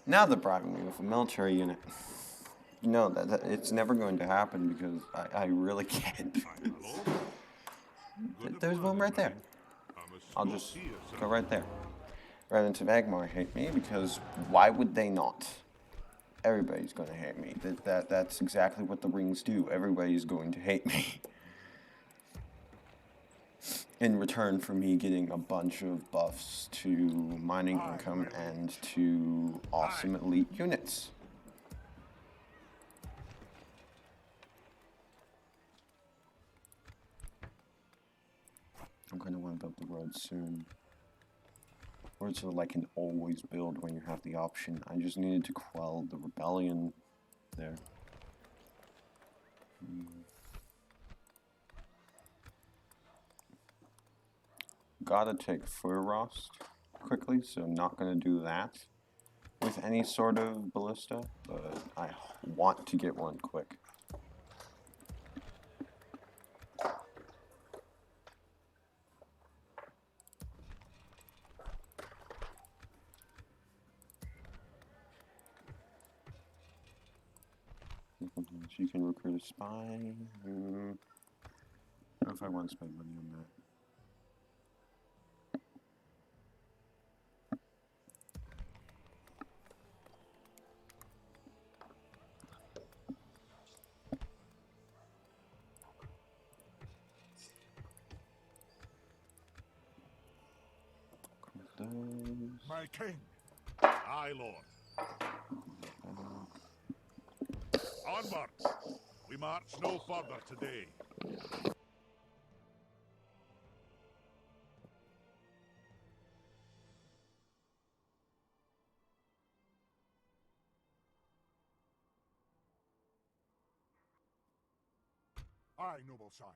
Now they're bribing me with a military unit. No, that it's never going to happen because I really can't. There's one right there. I'll just go right there. Revenants of Agmar hate me because why would they not? Everybody's going to hate me. That's exactly what the rings do. Everybody's going to hate me. in return for me getting a bunch of buffs to mining income and to awesome elite units. I'm going to want to build the road soon. Roads are like an always build when you have the option. I just needed to quell the rebellion there. Gotta take Fur Rost quickly, so I'm not gonna do that with any sort of ballista, but I want to get one quick. You can recruit a spy. I don't know if I want to spend money on that. Those. My king. Aye, lord. Onwards. We march no further today. Aye, noble sire.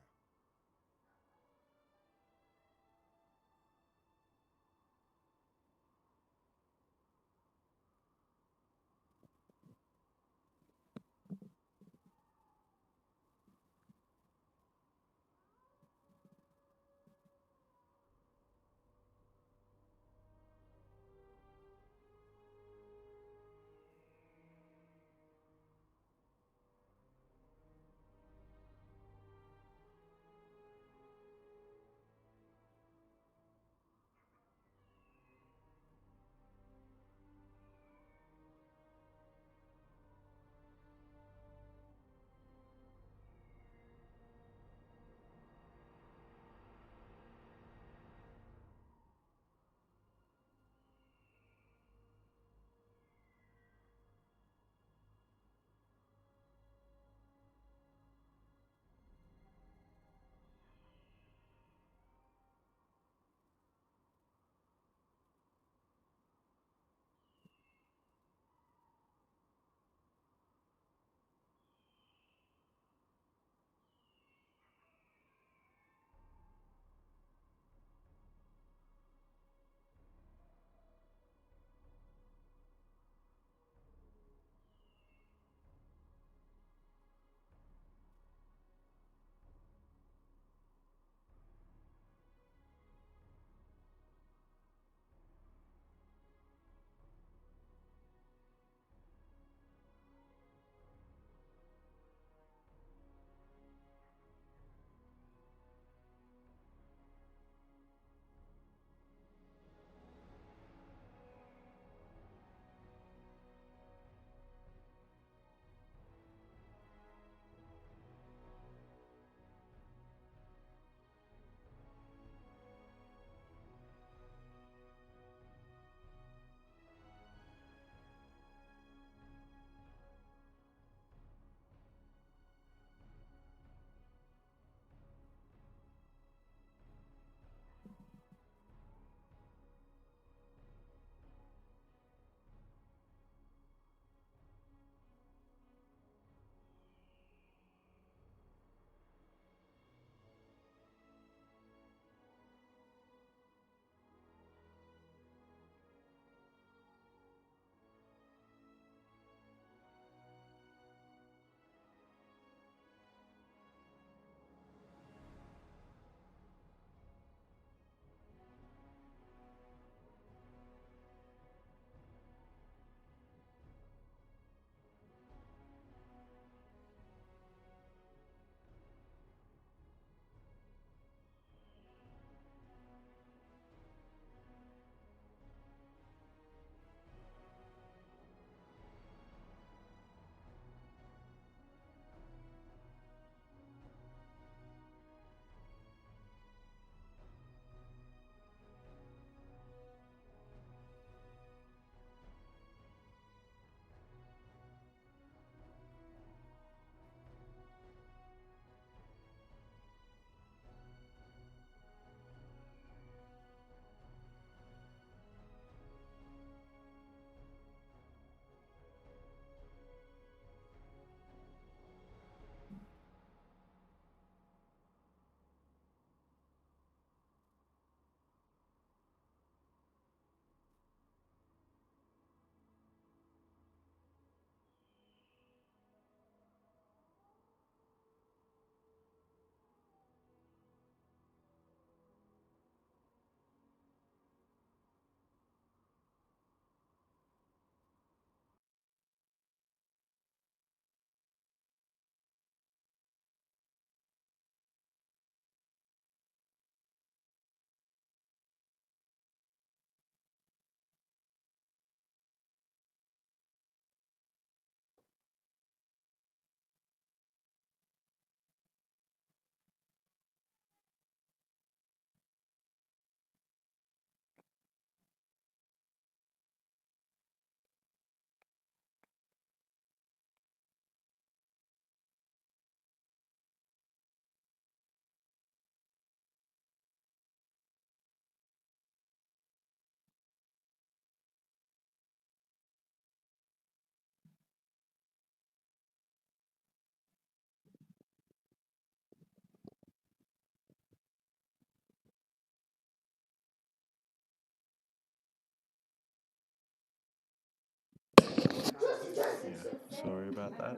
Sorry about that.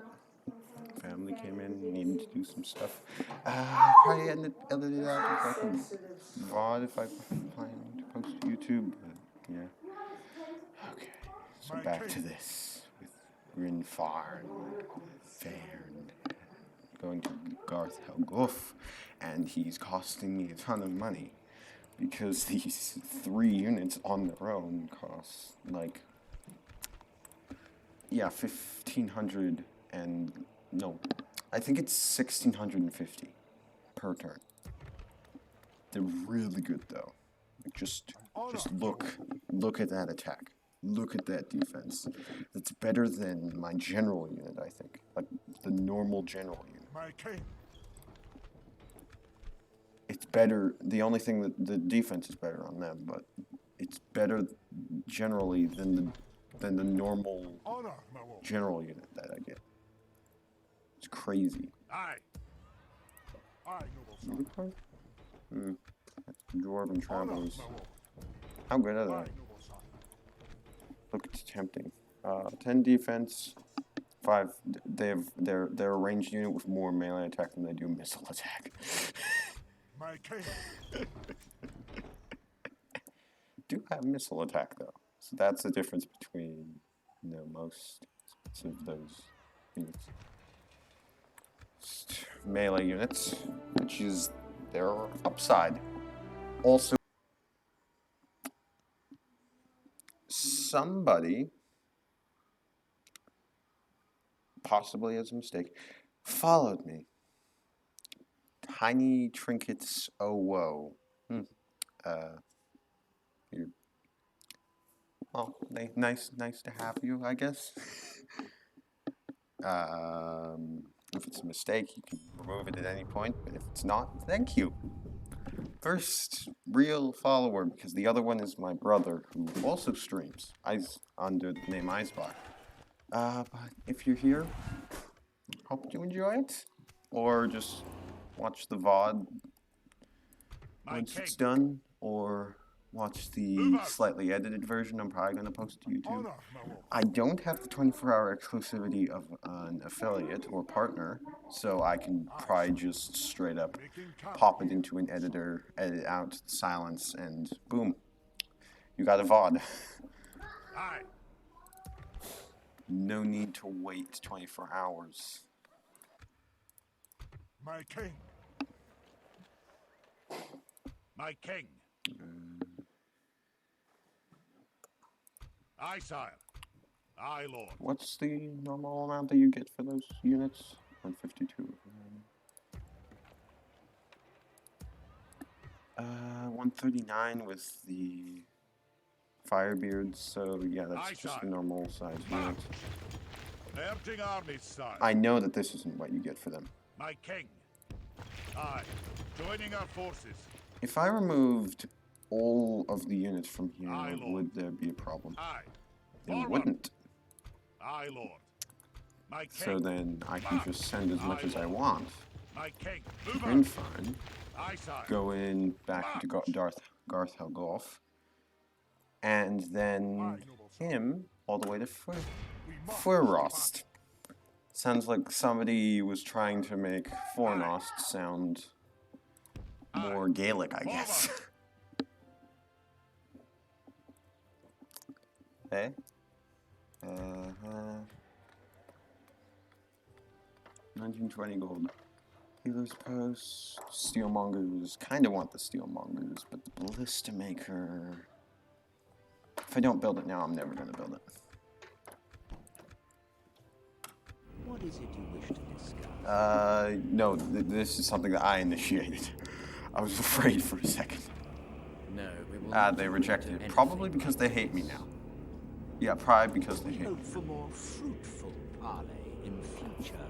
Family came in, needed to do some stuff. Probably edit it out if I can VOD if I plan to post to YouTube, but yeah. Okay, so My back to king. this with Grinfarn, Fairn, going to Garth Helgoff, and he's costing me a ton of money because these 3 units on their own cost like 1,500 and no, I think it's 1,650 per turn. They're really good though. Just look at that attack. Look at that defense. That's better than my general unit, I think. Like the normal general unit. My king. It's better. The only thing that the defense is better on them, but it's better generally than the normal Honor, my lord. general unit that I get. It's crazy. Aye. Aye, noble son. Which one? That's Dwarven Honor, Travelers. my lord. How good are Aye, they? noble son. Look, it's tempting. 10 defense, 5. They're a ranged unit with more melee attack than they do missile attack. My king. Do have missile attack though, so that's the difference between most of those units. Melee units, which is their upside. Also, somebody, possibly as a mistake, followed me. Tiny trinkets, oh whoa. You're, well, nice to have you, I guess. If it's a mistake, you can remove it at any point, but if it's not, thank you. First real follower, because the other one is my brother, who also streams. Under the name Iceblock. But if you're here, hope you enjoy it. Or just watch the VOD once it's done, or watch the slightly edited version I'm probably going to post to YouTube. Honor, my lord. I don't have the 24-hour exclusivity of an affiliate or partner, so I can probably just straight up Making camp. pop it into an editor, edit out the silence, and boom, you got a VOD. Aye. No need to wait 24 hours. My king. My king. Aye, sire. Aye, lord. What's the normal amount that you get for those units? 152. 139 with the Firebeards, so yeah, that's Aye, just sire. the normal size unit. Urging armies, sire. I know that this isn't what you get for them. My king. Aye. Joining our forces. If I removed all of the units from here, Aye, Lord. would there be a problem? Aye. It Forward. wouldn't. Aye, lord. My king. So then I can just send as much as I want. My king. Move out. Grinfarn, Aye, sire. go in back into Garth Helgoff, and then him all the way to Furrost. Sounds like somebody was trying to make Fornost sound more Gaelic, I guess. Hey? 1920 gold. Healer's Post, Steelmongers. Kinda want the Steelmongers, but the Ballista Maker. If I don't build it now, I'm never gonna build it. What is it you wish to discuss? No, this is something that I initiated. I was afraid for a second. No, we will not They rejected it. anything Probably because they hate me now. Yeah, probably because they We hate me. hope for more fruitful parley in future.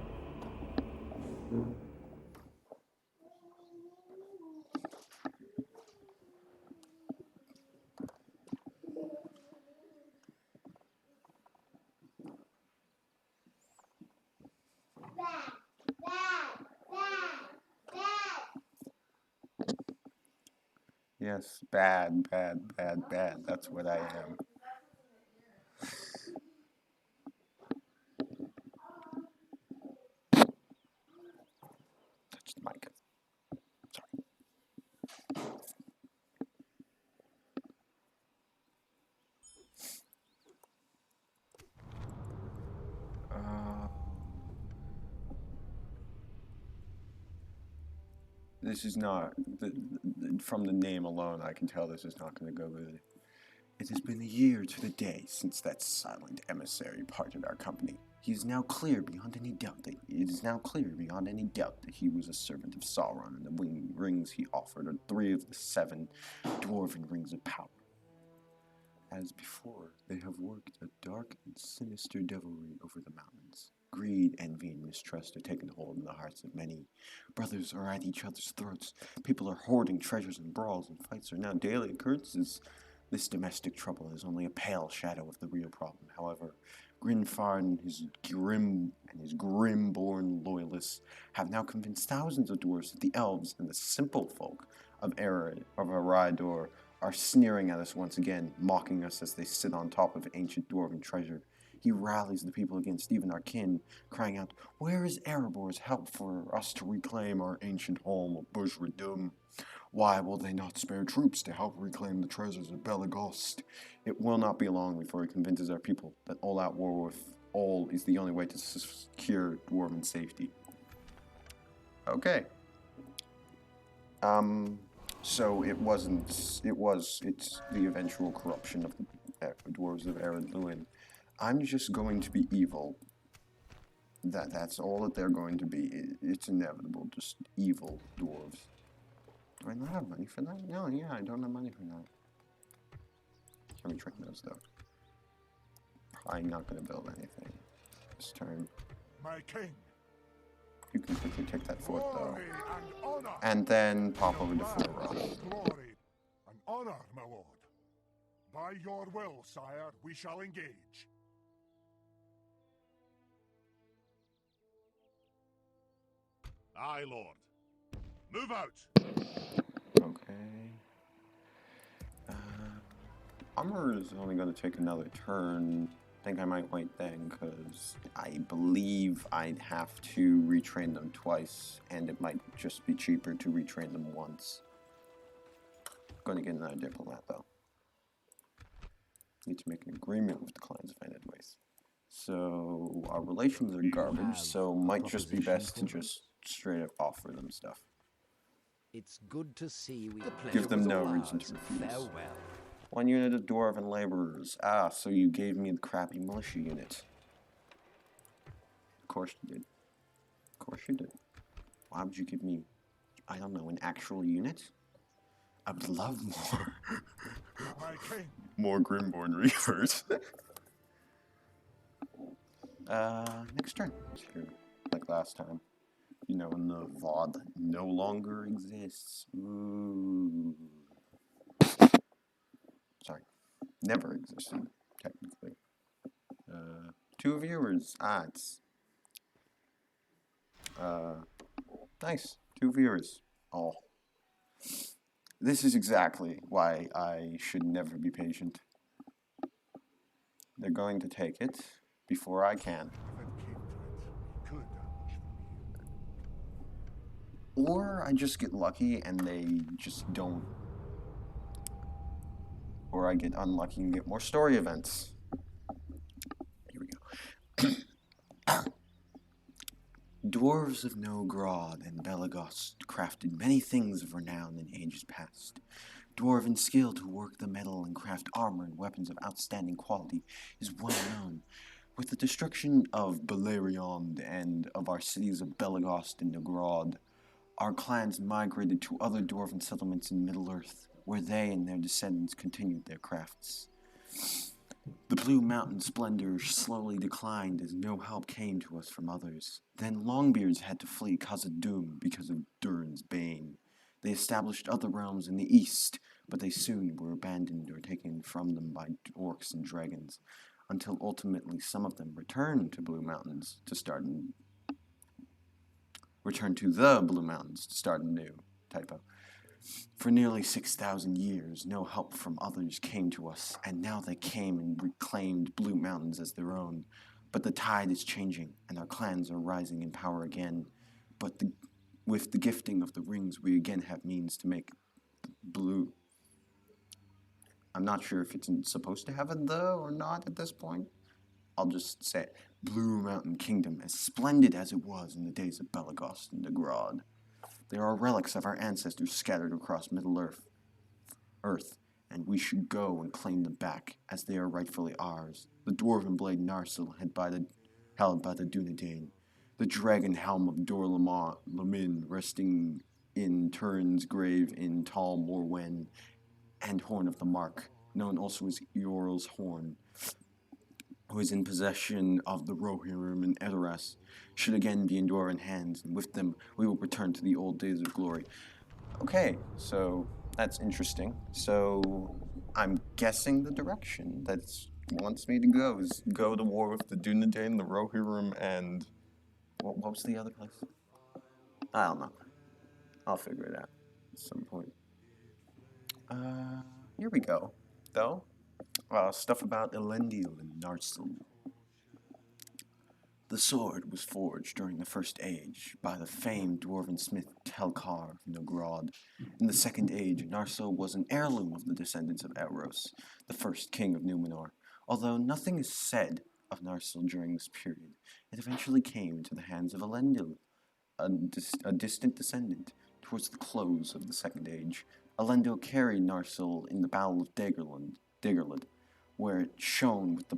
Yes, bad. That's what I am. Mike. This is not, from the name alone, I can tell this is not going to go good. It has been a year to the day since that silent emissary parted our company. It is now clear beyond any doubt that he was a servant of Sauron, and the rings he offered are 3 of the 7 Dwarven rings of power. As before, they have worked a dark and sinister devilry over the mountains. Greed, envy, and mistrust have taken hold in the hearts of many. Brothers are at each other's throats. People are hoarding treasures, and brawls and fights are now daily occurrences. This domestic trouble is only a pale shadow of the real problem. However, Grinfar and his grim-born loyalists have now convinced thousands of dwarves that the elves and the simple folk of Ered are sneering at us once again, mocking us as they sit on top of ancient dwarven treasure. He rallies the people against even our kin, crying out, "Where is Erebor's help for us to reclaim our ancient home of Bushradum? Why will they not spare troops to help reclaim the treasures of Belagost?" It will not be long before he convinces our people that all-out war with all is the only way to secure dwarven safety. Okay. So it's the eventual corruption of the Dwarves of Ered Luin. I'm just going to be evil. That's all that they're going to be. It's inevitable, just evil dwarves. Do I not have money for that? No, yeah, I don't have money for that. Can we train those though? Probably not going to build anything this turn. My king. You can quickly take that fort though. Glory and honor. And then pop over to Your Fort land Rock. is glory and honor, my lord. By your will, sire, we shall engage. Aye, lord. Move out. Okay. Armor is only going to take another turn. I think I might wait then, because I believe I'd have to retrain them twice, and it might just be cheaper to retrain them once. Going to get another diplomat, though. Need to make an agreement with the clans of Eredways. So, our relations are garbage, so might just be best to just straight up offer them stuff. It's good to see we Give them no reason to refuse. Farewell. 1 unit of Dwarven laborers. Ah, so you gave me the crappy militia unit. Of course you did. Of course you did. Why would you give me, I don't know, an actual unit? I would love more. My king. More Grimborn Reavers. Next turn. Here, like last time. You know, when the VOD no longer exists. Ooh. Sorry. Never existed, technically. 2 viewers. It's... nice. 2 viewers. Oh. This is exactly why I should never be patient. They're going to take it before I can. Or I just get lucky and they just don't. Or I get unlucky and get more story events. Here we go. Dwarves of Nogrod and Belagost crafted many things of renown in ages past. Dwarven skill to work the metal and craft armor and weapons of outstanding quality is well known. With the destruction of Beleriand and of our cities of Belagost and Nogrod, our clans migrated to other Dwarven settlements in Middle-earth, where they and their descendants continued their crafts. The Blue Mountain splendor slowly declined as no help came to us from others. Then Longbeards had to flee Khazad-dûm because of Durin's bane. They established other realms in the east, but they soon were abandoned or taken from them by orcs and dragons, until ultimately some of them returned to the Blue Mountains to start anew. For nearly 6,000 years, no help from others came to us, and now they came and reclaimed Blue Mountains as their own. But the tide is changing, and our clans are rising in power again. But With the gifting of the rings, we again have means to make blue. I'm not sure if it's supposed to have a the or not at this point. I'll just say it. Blue Mountain Kingdom, as splendid as it was in the days of Belagost and Degrad. There are relics of our ancestors scattered across Earth, and we should go and claim them back, as they are rightfully ours. The dwarven blade Narsil held by the Dunedain, the dragon helm of Dor Lamin resting in Turin's grave in Tal Morwen, and Horn of the Mark, known also as Eorl's Horn, who is in possession of the Rohirrim and Edoras, should again be in Dwarven hands, and with them we will return to the old days of glory. Okay, so that's interesting. So I'm guessing the direction that wants me to go is go to war with the Dunedain, the Rohirrim, and what was the other place? I don't know. I'll figure it out at some point. Here we go, though. Stuff about Elendil and Narsil. The sword was forged during the First Age by the famed dwarven smith Telkar of Nogrod. In the Second Age, Narsil was an heirloom of the descendants of Eros, the first king of Numenor. Although nothing is said of Narsil during this period, it eventually came into the hands of Elendil, a distant descendant. Towards the close of the Second Age, Elendil carried Narsil in the Battle of Dagorlid, where it shone with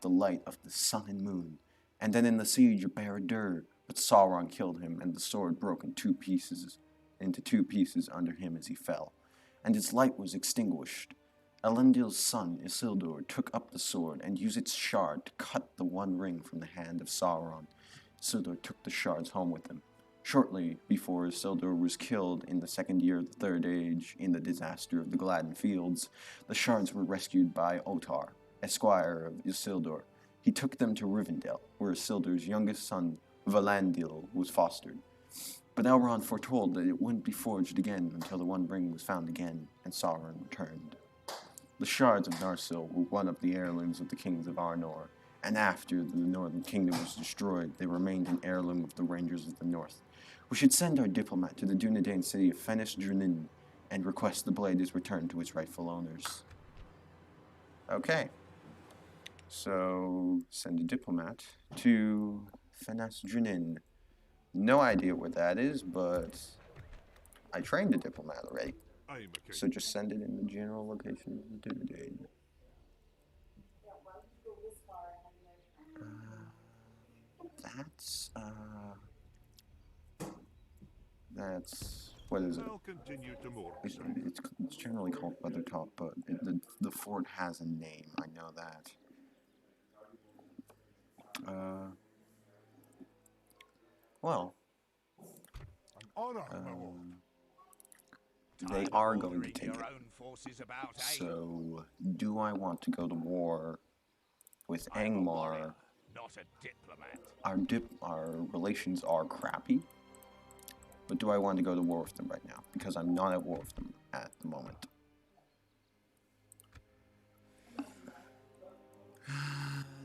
the light of the sun and moon. And then in the siege of Barad-dûr, but Sauron killed him, and the sword broke into two pieces under him as he fell, and its light was extinguished. Elendil's son, Isildur, took up the sword and used its shard to cut the one ring from the hand of Sauron. Isildur took the shards home with him. Shortly before Isildur was killed in the second year of the Third Age in the disaster of the Gladden Fields, the shards were rescued by Otar, esquire of Isildur. He took them to Rivendell, where Isildur's youngest son, Valandil, was fostered. But Elrond foretold that it wouldn't be forged again until the One Ring was found again, and Sauron returned. The shards of Narsil were one of the heirlooms of the kings of Arnor, and after the Northern Kingdom was destroyed, they remained an heirloom of the Rangers of the North. We should send our diplomat to the Dunedain city of Fennis Drunin and request the blade is returned to its rightful owners. Okay. So, send a diplomat to Fennis Drunin. No idea what that is, but I trained a diplomat already. So just send it in the general location of the Dunedain. That's, what is it? It's generally called Weathertop, but the fort has a name, I know that. Well, An honor, my lord. they are going to take it. So, do I want to go to war with Angmar? Not a diplomat. Our relations are crappy, but do I want to go to war with them right now? Because I'm not at war with them at the moment.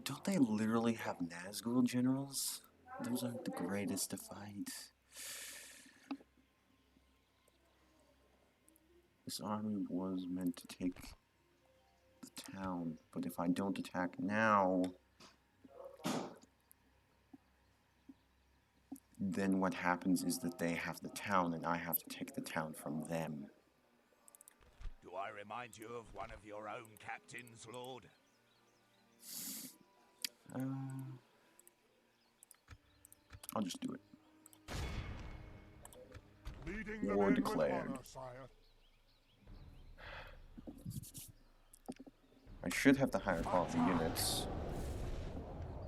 Don't they literally have Nazgul generals? Those aren't the greatest to fight. This army was meant to take the town, but if I don't attack now, then what happens is that they have the town and I have to take the town from them. Do I remind you of one of your own captains, Lord? I'll just do it. Leading the War men with declared. honor, sire. I should have the higher quality units.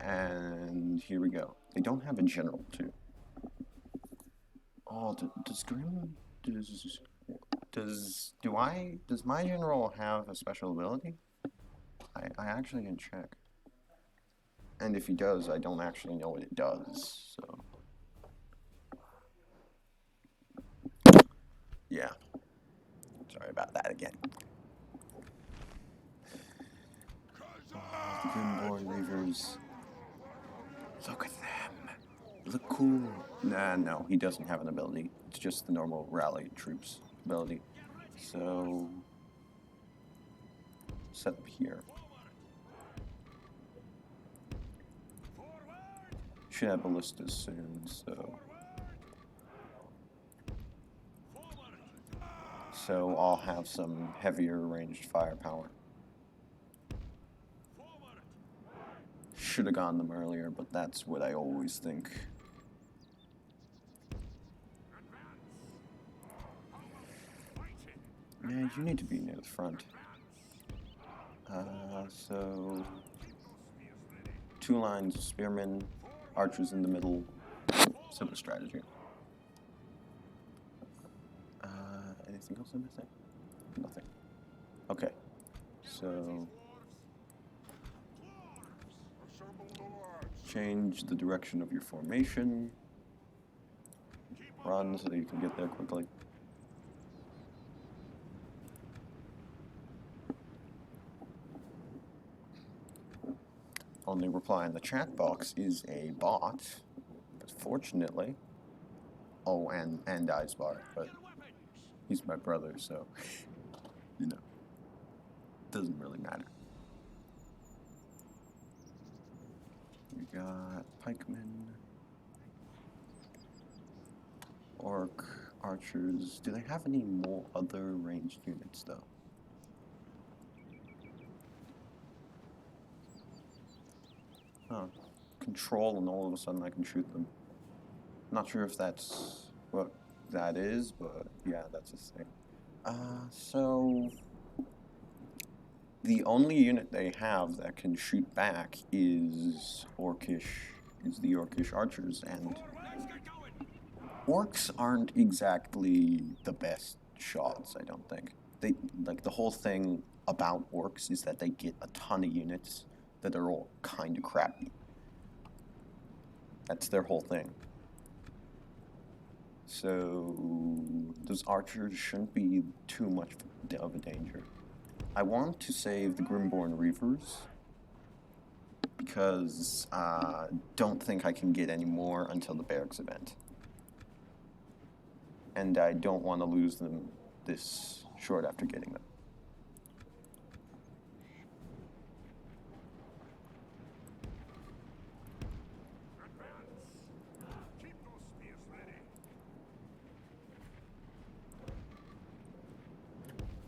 And here we go. They don't have a general, too. Oh, does Grim... Does my general have a special ability? I actually didn't check. And if he does, I don't actually know what it does, so... Yeah. Sorry about that again. The Grimborn Reavers. Look at them. Look cool. Nah, no, he doesn't have an ability. It's just the normal rally troops ability. So, set up here. Should have ballistas soon, so. So I'll have some heavier ranged firepower. Should have gotten them earlier, but that's what I always think. Yeah, you need to be near the front. So 2 lines of spearmen, archers in the middle, simple strategy. Anything else I'm missing? Nothing. Okay, so change the direction of your formation. Run so that you can get there quickly. Only reply in the chat box is a bot, but fortunately. Oh, and Icebar, but he's my brother, so, you know, doesn't really matter. We got pikemen, orc, archers. Do they have any more other ranged units, though? Huh. Control, and all of a sudden I can shoot them. Not sure if that's what that is, but yeah, that's a thing. So the only unit they have that can shoot back is the Orcish archers, and orcs aren't exactly the best shots, I don't think. They, like, the whole thing about orcs is that they get a ton of units that are all kind of crappy. That's their whole thing. So those archers shouldn't be too much of a danger. I want to save the Grimborn Reavers because I don't think I can get any more until the barracks event. And I don't want to lose them this short after getting them.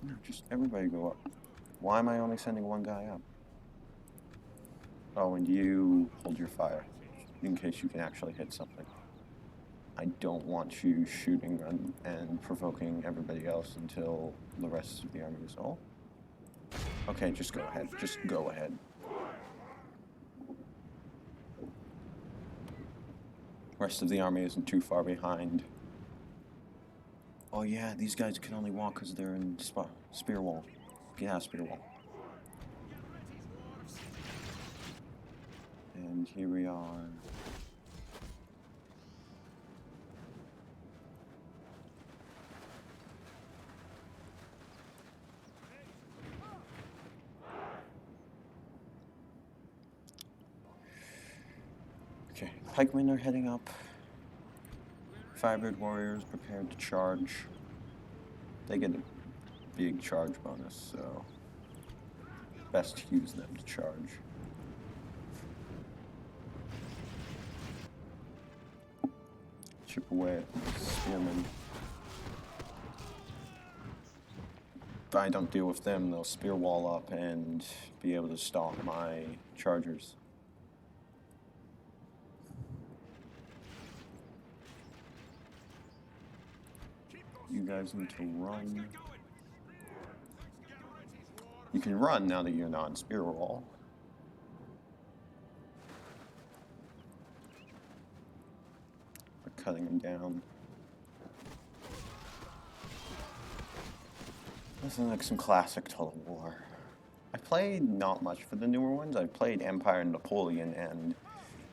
No, just everybody go up. Why am I only sending one guy up? Oh, and you hold your fire in case you can actually hit something. I don't want you shooting and provoking everybody else until the rest of the army is all. Okay, just go ahead. Just go ahead. Rest of the army isn't too far behind. Oh yeah, these guys can only walk because they're in spear wall. Yeah, spear wall. And here we are. Okay, pikemen are heading up. Firebird warriors prepared to charge. They get a big charge bonus, so best to use them to charge. Chip away at the spearmen. If I don't deal with them, they'll spear wall up and be able to stomp my chargers. You guys need to run. You can run now that you're not in spear wall. We're cutting them down. This is like some classic Total War. I played not much for the newer ones. I played Empire and Napoleon, and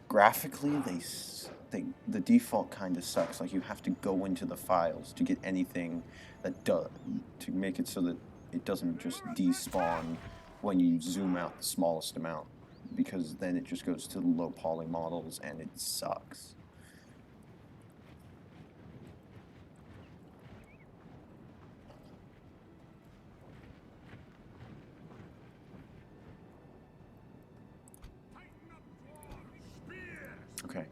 graphically, the default kind of sucks. Like, you have to go into the files to get anything that does, to make it so that it doesn't just despawn when you zoom out the smallest amount, because then it just goes to the low poly models and it sucks. Okay.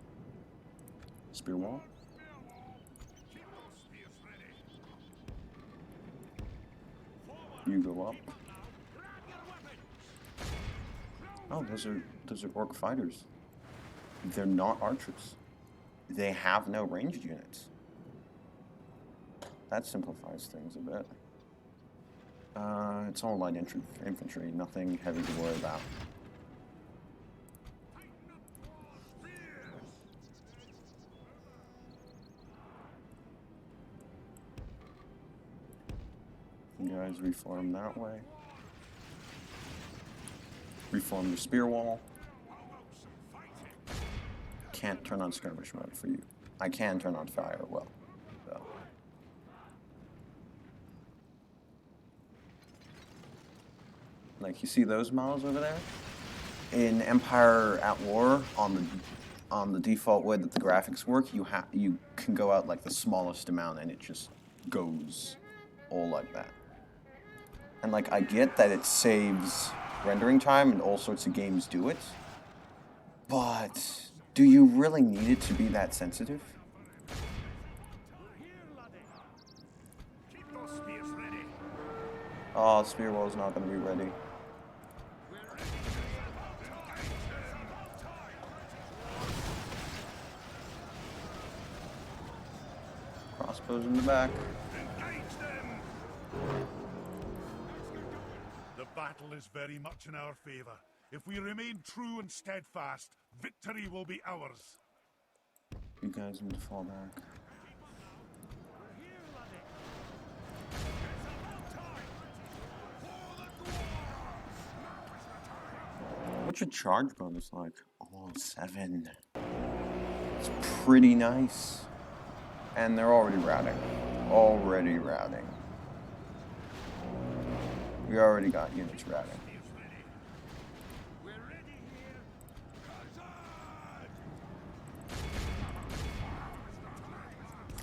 Spear wall. You go up. Oh, those are orc fighters. They're not archers. They have no ranged units. That simplifies things a bit. It's all light infantry, nothing heavy to worry about. You guys reform that way. Reform the spear wall. Can't turn on skirmish mode for you. I can turn on fire, well, though. Like, you see those models over there? In Empire at War, on the default way that the graphics work, you can go out like the smallest amount and it just goes all like that. And like, I get that it saves rendering time and all sorts of games do it, but do you really need it to be that sensitive? Oh, spear wall's not going to be ready. Crossbows in the back. The battle is very much in our favor. If we remain true and steadfast, victory will be ours. You guys need to fall back. What's your charge bonus like? Oh, 7. It's pretty nice. And they're already routing. Already routing. We already got units routing.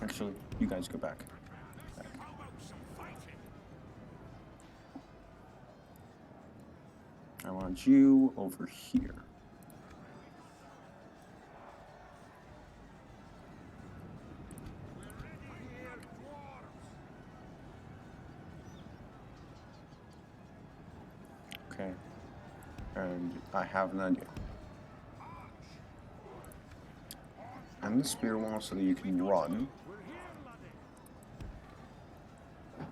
Actually, you guys go back. I want you over here. Okay. And I have an idea. And the spear wall so that you can run.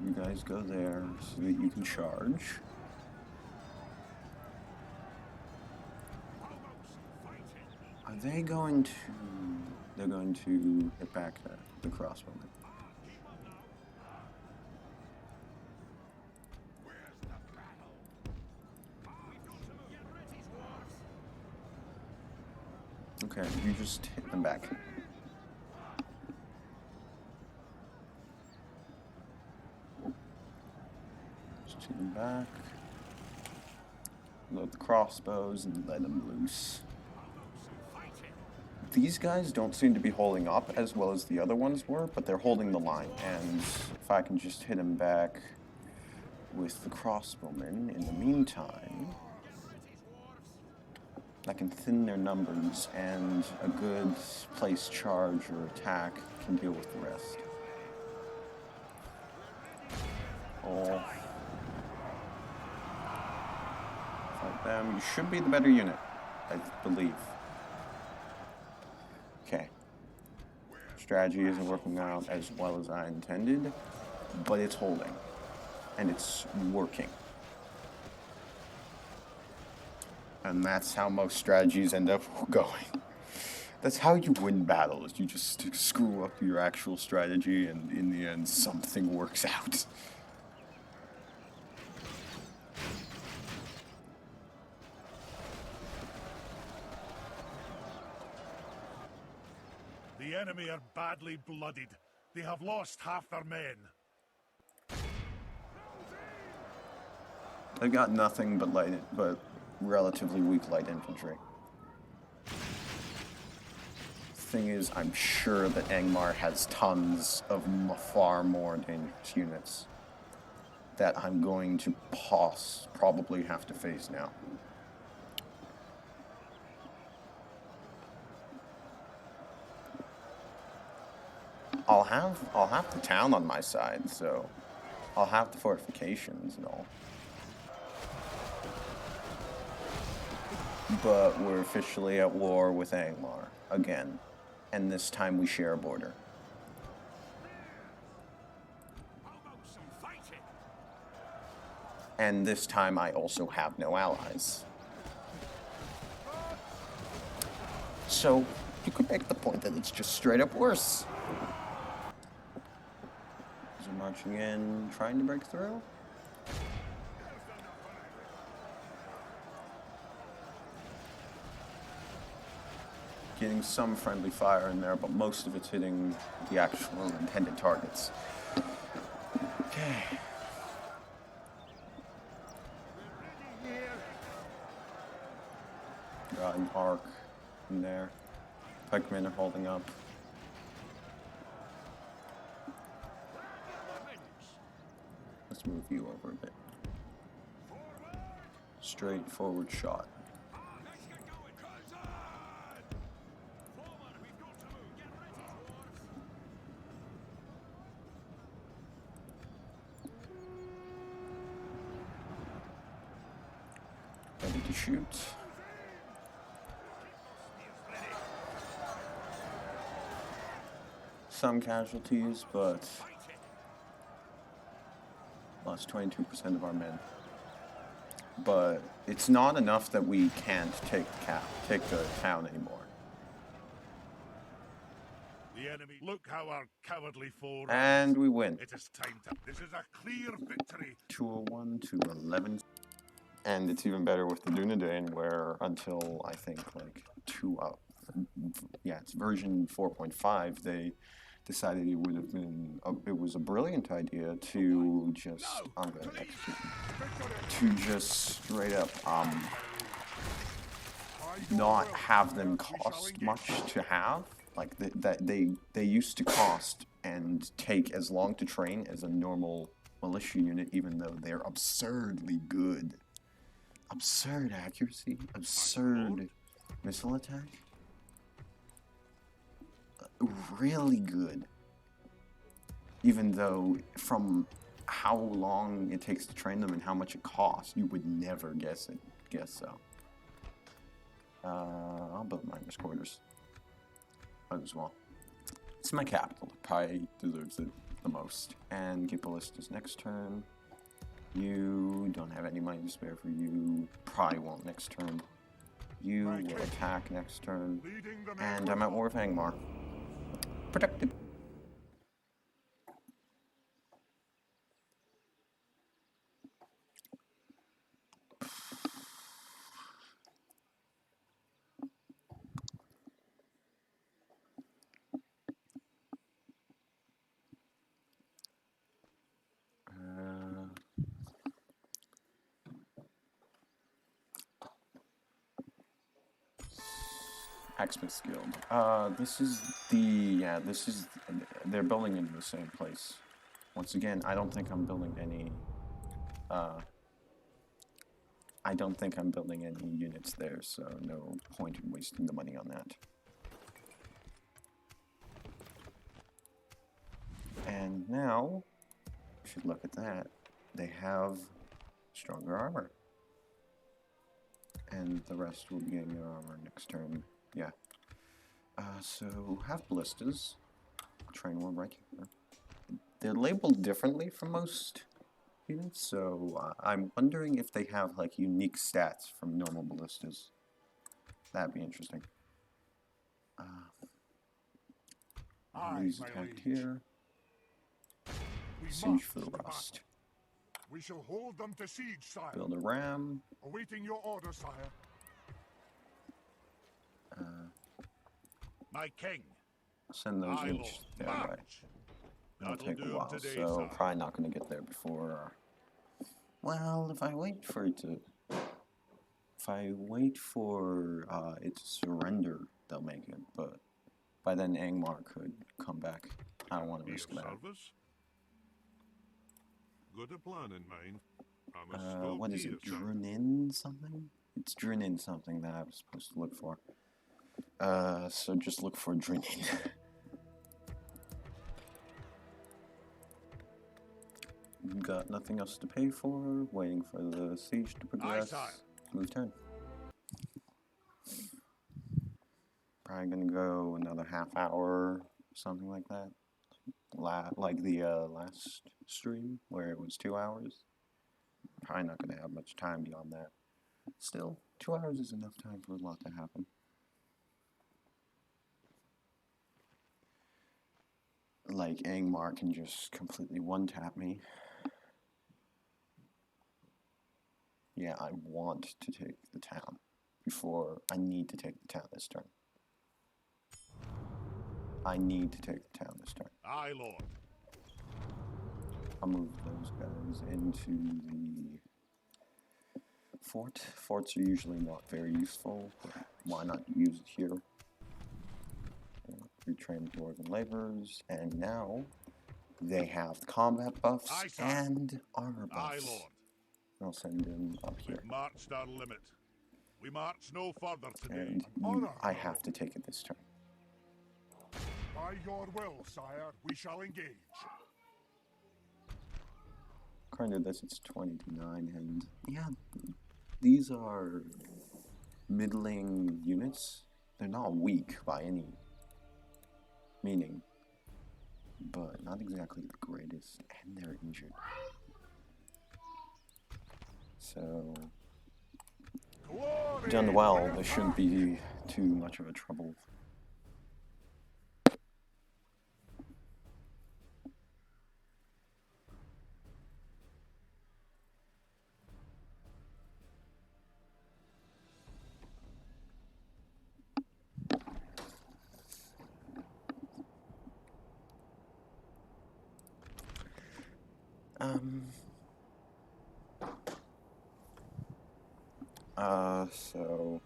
You guys go there so that you can charge. Are they going to... They're going to hit back the crossbowmen. Okay, you just hit them back. Just hit them back. Load the crossbows and let them loose. These guys don't seem to be holding up as well as the other ones were, but they're holding the line. And if I can just hit them back with the crossbowmen in the meantime, I can thin their numbers, and a good placed charge or attack can deal with the rest. Oh. Fight them. You should be the better unit, I believe. Okay. Strategy isn't working out as well as I intended, but it's holding. And it's working. And that's how most strategies end up going. That's how you win battles. You just screw up your actual strategy, and in the end, something works out. The enemy are badly blooded. They have lost half their men. They've got nothing but relatively weak light infantry. Thing is, I'm sure that Angmar has tons of far more dangerous units that I'm going to probably have to face now. I'll have the town on my side, so I'll have the fortifications and all. But we're officially at war with Angmar again, and this time we share a border. And this time I also have no allies. So you could make the point that it's just straight up worse. Is it marching in, trying to break through? Getting some friendly fire in there, but most of it's hitting the actual intended targets. Okay. Got an arc in there. Pikemen are holding up. Let's move you over a bit. Straightforward shot. Ready to shoot. Some casualties, but lost 22% of our men. But it's not enough that we can't take the town anymore. The enemy, look how our cowardly foe And we win. It is time to. This is a clear victory. 201 to 11. And it's even better with the Dunedain, where until I think like it's version 4.5, they decided it would have been it was a brilliant idea to just to just straight up not have them cost much to have, like that they used to cost and take as long to train as a normal militia unit, even though they're absurdly good. Absurd accuracy, absurd missile attack. Really good. Even though from how long it takes to train them and how much it costs, you would never guess so. I'll build miners' quarters. Might as well. It's my capital. It probably deserves it the most. And get ballistas next turn. You don't have any money to spare for you. Probably won't next turn. You will attack next turn. And I'm at war with Angmar. Protected. Axsmith's Guild. They're building in the same place. Once again, I don't think I'm building any units there, so no point in wasting the money on that. And now, we should look at that. They have stronger armor. And the rest will be getting their armor next turn. Yeah. So, have ballistas. Train one right here. They're labeled differently from most units, so I'm wondering if they have, like, unique stats from normal ballistas. That'd be interesting. These attacked here. Siege for the Rust. We shall hold them to siege, sire. Build a ram. Awaiting your order, sire. My king. Send those units their way. It'll take a while, so probably not going to get there before. Well, if I wait for it to surrender, they'll make it. But by then, Angmar could come back. I don't want to risk that. Got a plan in mind. What is it? Drunin something? It's Drunin something that I was supposed to look for. So just look for Drunin. got nothing else to pay for. Waiting for the siege to progress. sire. Move turn. Probably gonna go another half hour, something like that. Like the last stream where it was 2 hours. Probably not gonna have much time beyond that. Still, 2 hours is enough time for a lot to happen. Like, Angmar can just completely one-tap me. Yeah, I want to take the town before I need to take the town this turn. I need to take the town this turn. Aye, Lord. I'll move those guys into the fort. Forts are usually not very useful, but why not use it here? Retrain Dwarven laborers, and now they have combat buffs Aye, sir. and armor Aye, buffs. Lord. I'll send them up here. We've marched our limit. We march no further today. And I have to take it this turn. By your will, sire, we shall engage. According to this, it's 20 to 9, and yeah, these are middling units. They're not weak by any meaning, but not exactly the greatest, and they're injured. So, Glory done well, to there shouldn't be too much of a trouble. So,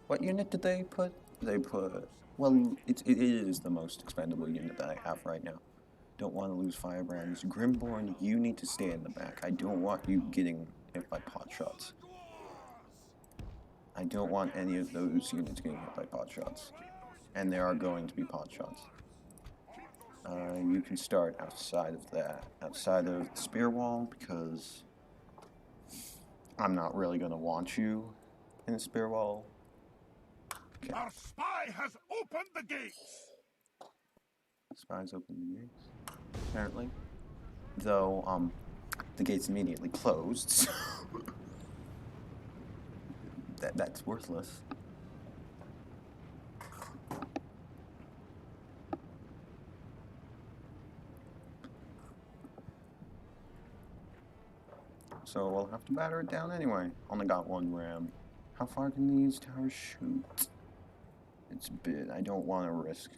what unit did they put? They put, well, it is the most expendable unit that I have right now. Don't want to lose Firebrands. Grimborn, you need to stay in the back. I don't want you getting hit by pot shots. I don't want any of those units getting hit by pot shots. And there are going to be pot shots. You can start outside of that, outside of the spear wall, because I'm not really going to want you in the spear wall. Okay. Our spy has opened the gates. Spies open the gates, apparently. Though, the gates immediately closed, so that's worthless. So we'll have to batter it down anyway. Only got one ram. How far can these towers shoot? It's a bit. I don't want to risk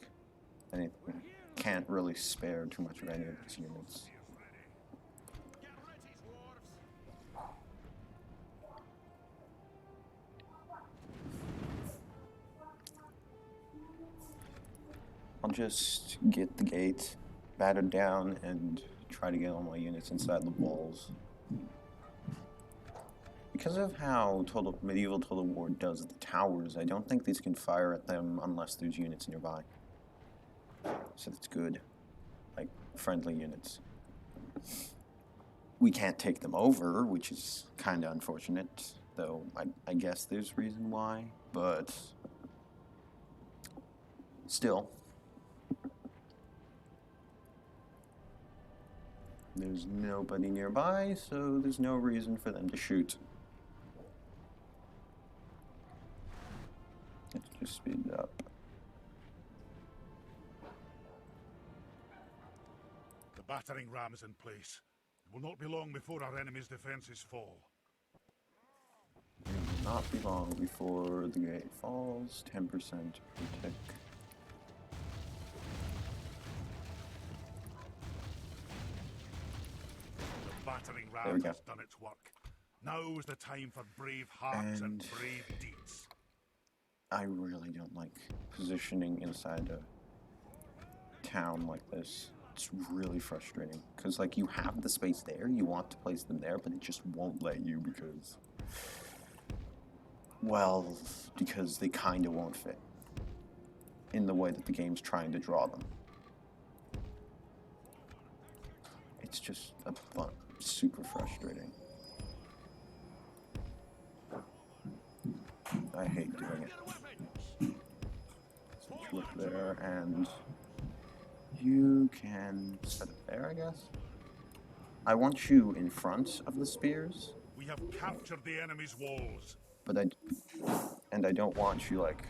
anything. Can't really spare too much of any of these units. I'll just get the gate battered down and try to get all my units inside the walls. Because of how medieval Total War does the towers, I don't think these can fire at them unless there's units nearby. So that's good. Like, friendly units. We can't take them over, which is kind of unfortunate, though I guess there's reason why, but still. There's nobody nearby, so there's no reason for them to shoot. Let's just speed it up. The battering ram is in place. It will not be long before our enemy's defences fall. It will not be long before the gate falls. 10% per tick. The battering There we ram go. has done its work. Now is the time for brave hearts and And brave deeds. I really don't like positioning inside a town like this. It's really frustrating. Because, like, you have the space there, you want to place them there, but it just won't let you because... well, because they kind of won't fit in the way that the game's trying to draw them. It's just a super frustrating. I hate doing it. So you look there, and you can set it there, I guess. I want you in front of the spears, We have captured the enemy's walls. but I don't want you like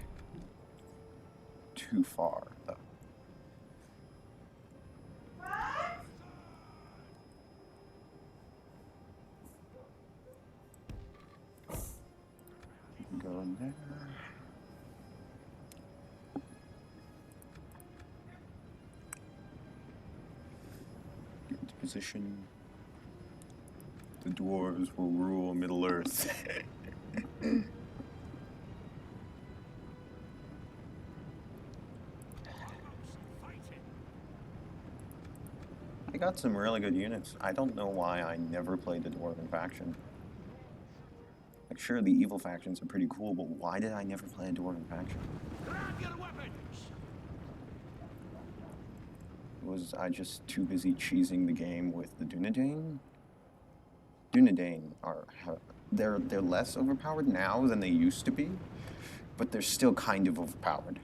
too far though. You can go in there. Get into position. The dwarves will rule Middle Earth. I got some really good units. I don't know why I never played the Dwarven faction. Like, sure, the evil factions are pretty cool, but why did I never play a Dwarven faction? Was I just too busy cheesing the game with the Dunedain? Dunedain are they're less overpowered now than they used to be, but they're still kind of overpowered.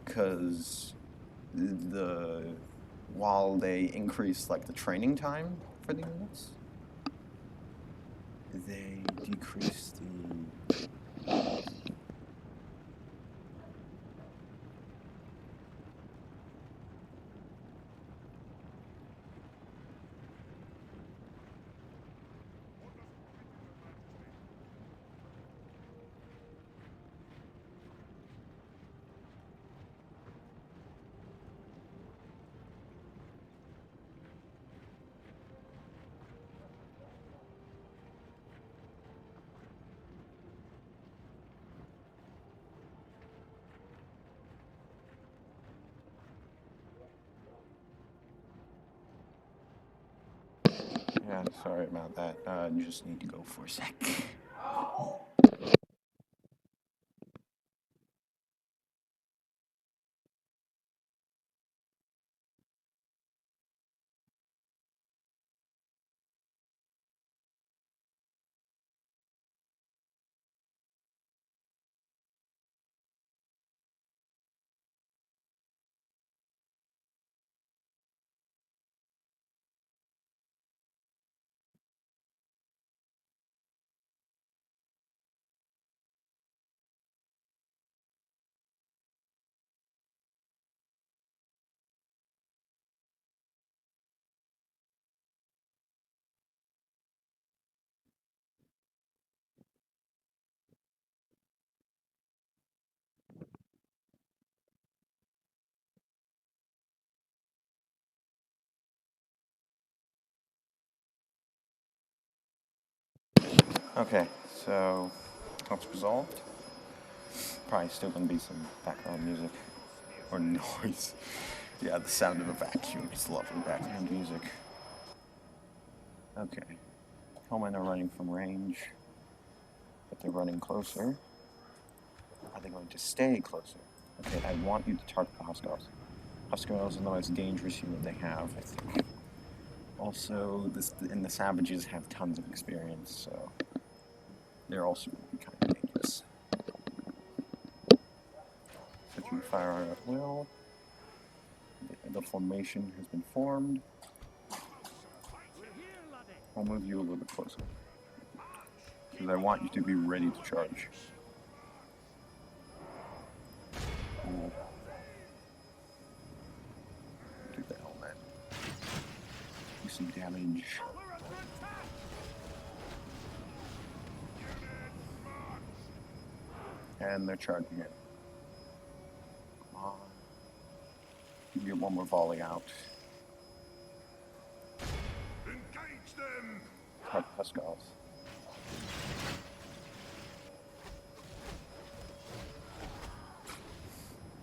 Cause while they increase like the training time for the units, they decrease the yeah, sorry about that. You just need to go for a sec. Okay, so that's resolved. Probably still gonna be some background music or noise. Yeah, the sound of a vacuum is lovely background music. Okay, Hellmen are running from range, but they're running closer. Are they going to stay closer? Okay, I want you to target the Huskars. Huskars are the most dangerous unit they have, I think. Also, the Savages have tons of experience, so they're also going to be kind of dangerous. Set your fire at will. The formation has been formed. I'll move you a little bit closer, because I want you to be ready to charge. Ooh. Do the helmet. Do some damage. And they're charging it. Come on. You can get one more volley out. Engage them! Cut Huskars.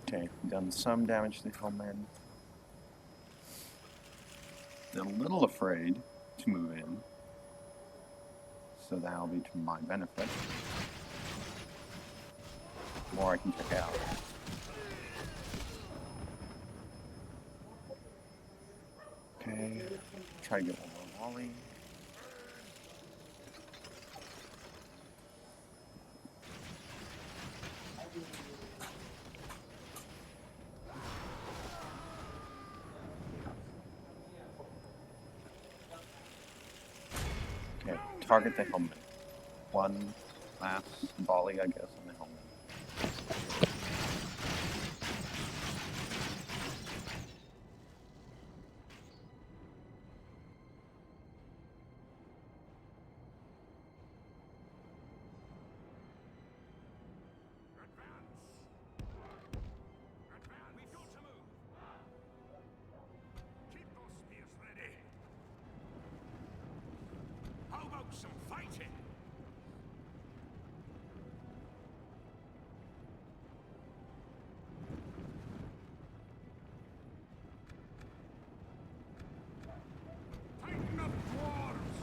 Okay, done some damage to the Hellmen. They're a little afraid to move in, so that'll be to my benefit. The more I can check out. Okay, try to get one more volley. target the helmet. One last volley, I guess, on the helmet. We've got to move. Keep those spears ready. How about some fighting? Tighten up, dwarves!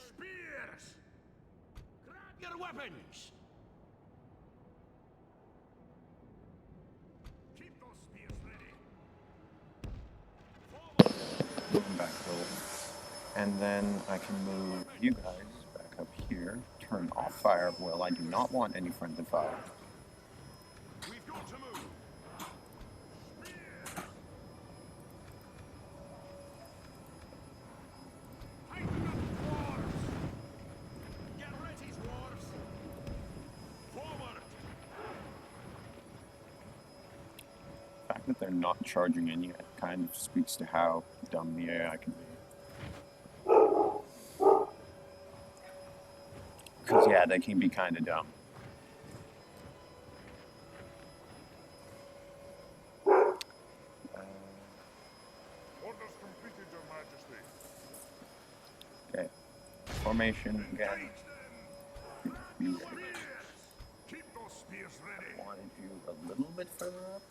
Spears! Grab your weapons! Keep those spears ready. Forward! Moving back a little. And then I can move you guys back up here. Turn off fire. Well, I do not want any friendly fire. We've got to move. Spears! Tighten up, dwarves! Get ready, dwarves! Forward! The fact that they're not charging in yet kind of speaks to how dumb the AI can be. Because, yeah, they can be kind of dumb. Orders completed, Your Majesty. Okay. Formation again. You Spears! Keep those spears ready. wanted you a little bit further up.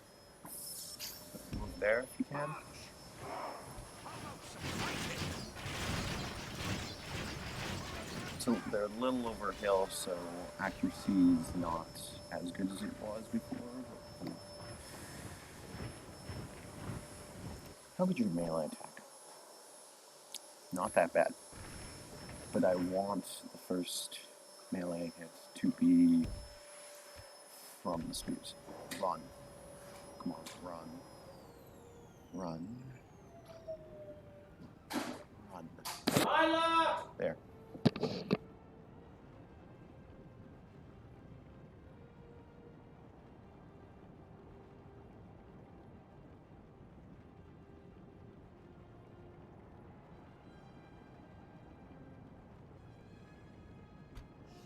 Move there if you can. How about some fighting? So they're a little over hill, so accuracy is not as good as it was before. But, how good your melee attack? Not that bad. But I want the first melee hit to be from the spears. Run. Come on, run. Run. Run. There.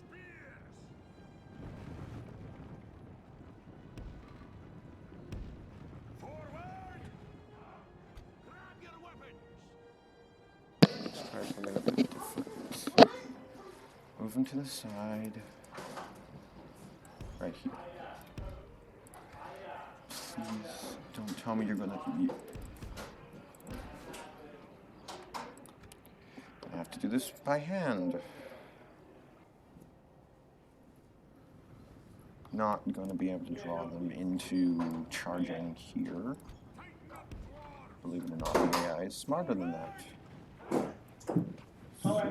Spears! Forward! Grab your weapons! Let's try something a bit different. Moving to the side. Right here. Please don't tell me you're gonna be. I have to do this by hand. Not gonna be able to draw them into charging here. Believe it or not, the AI is smarter than that. So,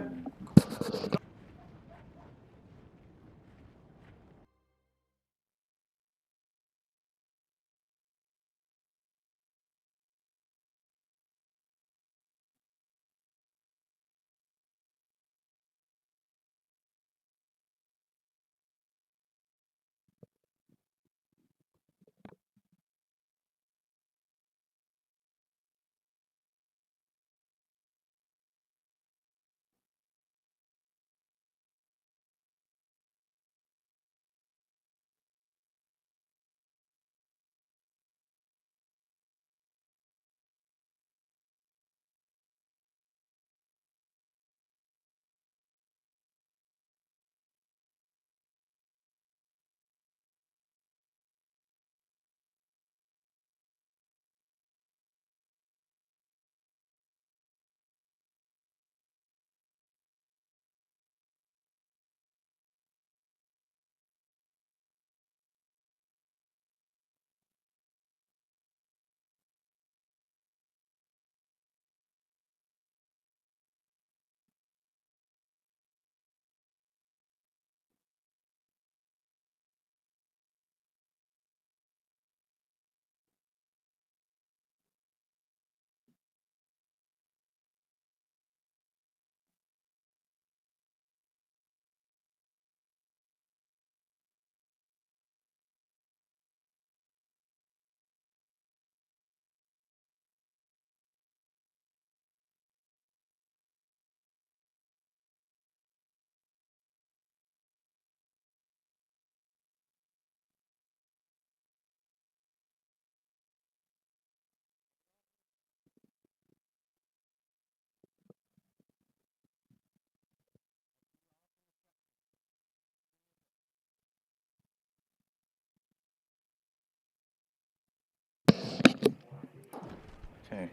Okay.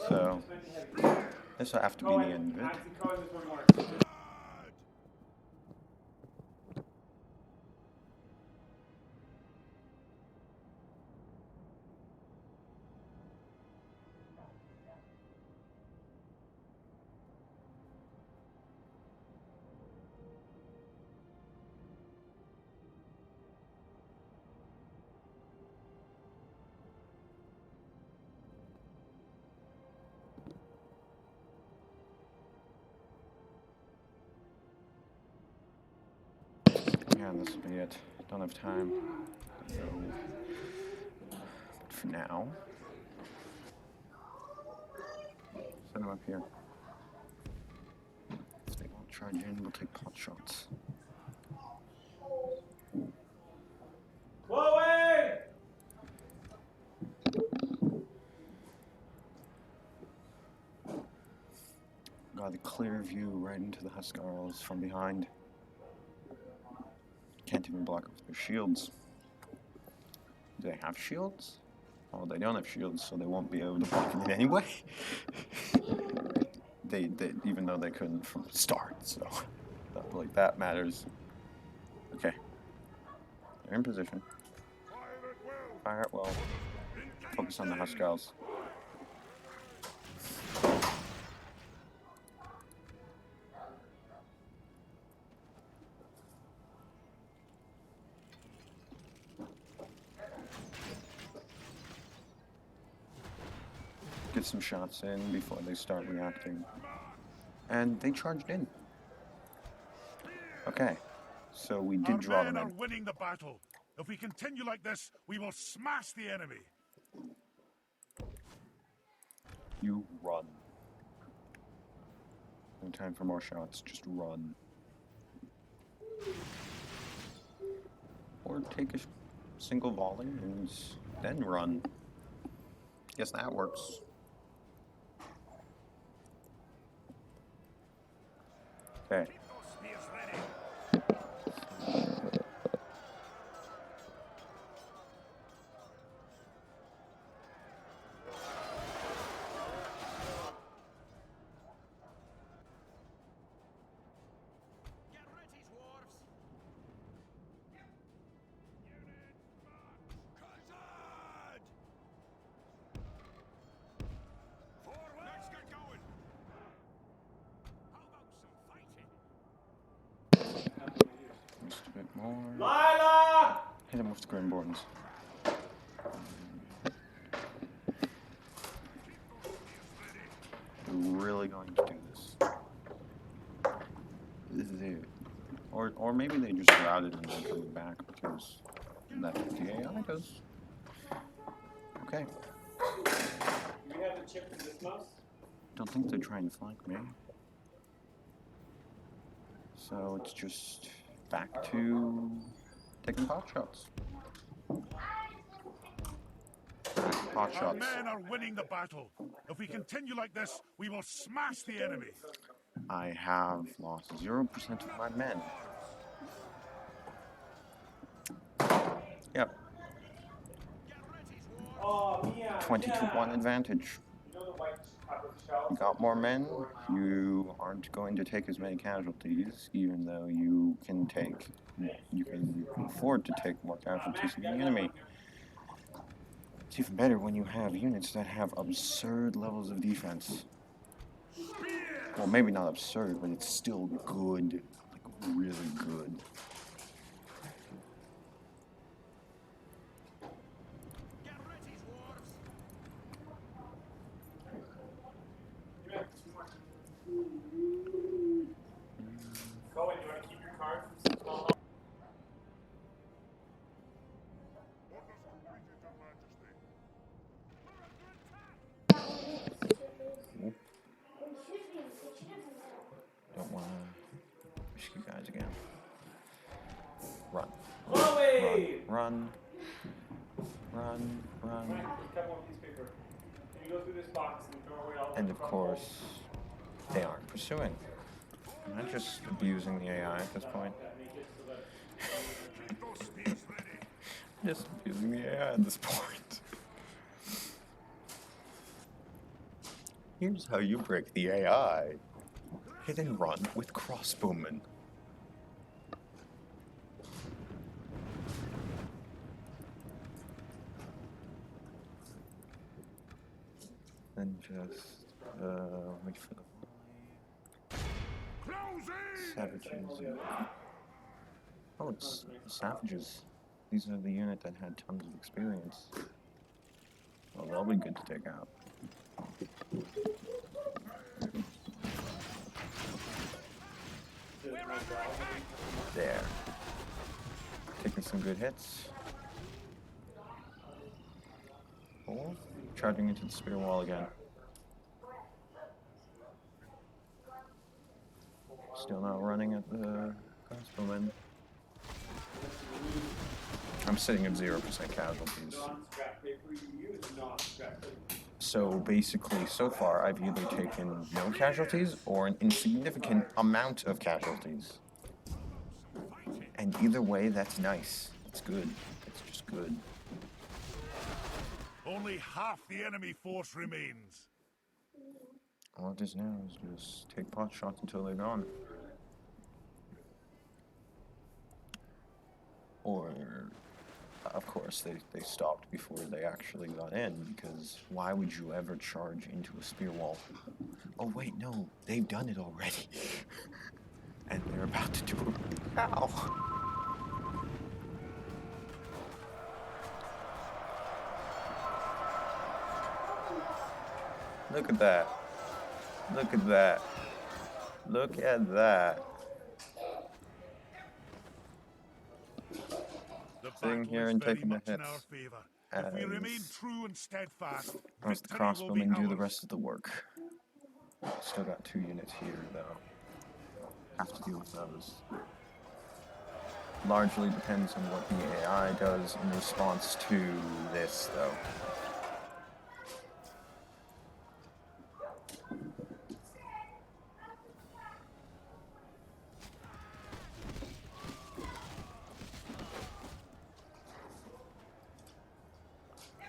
So, this will have to be the end of it. Yeah, this will be it. Don't have time. So, but for now, set them up here. If they won't charge in, we'll take pot shots. Chloe! Got a clear view right into the Huskarls from behind. Can't even block up their shields. Do they have shields? Oh, they don't have shields, so they won't be able to block it anyway. they even though they couldn't from the start, so not like that matters. Okay, they're in position. Fire it well. Focus on the Huskarls. Get some shots in before they start reacting. And they charged in. Okay, so we did draw Our them men are in. winning the battle. If we continue like this, we will smash the enemy. You run. No time for more shots, just run. Or take a single volley and then run. Guess that works. Okay. Just a bit more. Lila! Hit him with the Grimborns. We're really going to do this. This is it. Or maybe they just routed and they're coming back because that's what the AI does. Okay. Do we have the chip for this mouse? Don't think they're trying to flank me. So it's just back to taking pot shots. Pot Our shots. men are winning the battle. If we continue like this, we will smash the enemy. I have lost 0% of my men. Yep. Oh, Mia, 20 to 1 advantage. You know the white covered shell? You got more men, you aren't going to take as many casualties, even though you can afford to take more casualties than the enemy. It's even better when you have units that have absurd levels of defense. Well, maybe not absurd, but it's still good. Like, really good. Chloe, do you want to keep your card? Don't want to risk you guys again. Run. Chloe! Run. Run. Run. Ryan, cut one piece of paper. Can you go through this box and throw away all the And of course, they aren't pursuing. I'm not just abusing the AI at this point. Just abusing the AI at this point. Here's how you break the AI. Hit and run with crossbowmen. Then just wait for the savages. Oh, it's savages. These are the unit that had tons of experience. Well, they'll be good to take out. There. Taking some good hits. Oh, charging into the spear wall again. Still not running at the crossbowmen. I'm sitting at 0% casualties. So basically, so far, I've either taken no casualties or an insignificant amount of casualties. And either way, that's nice. That's good. That's just good. Only half the enemy force remains. All it is now is just take pot shots until they're gone. Or, of course, they stopped before they actually got in, because why would you ever charge into a spear wall? Oh wait, no, they've done it already. And they're about to do it now. Look at that. Look at that. Look at that. The Sitting battle here is and very taking the much in our hits. favor. If we remain true and steadfast, As the victory will be crossbowmen do the ours. rest of the work. Still got 2 units here, though. Have to deal with those. Largely depends on what the AI does in response to this, though.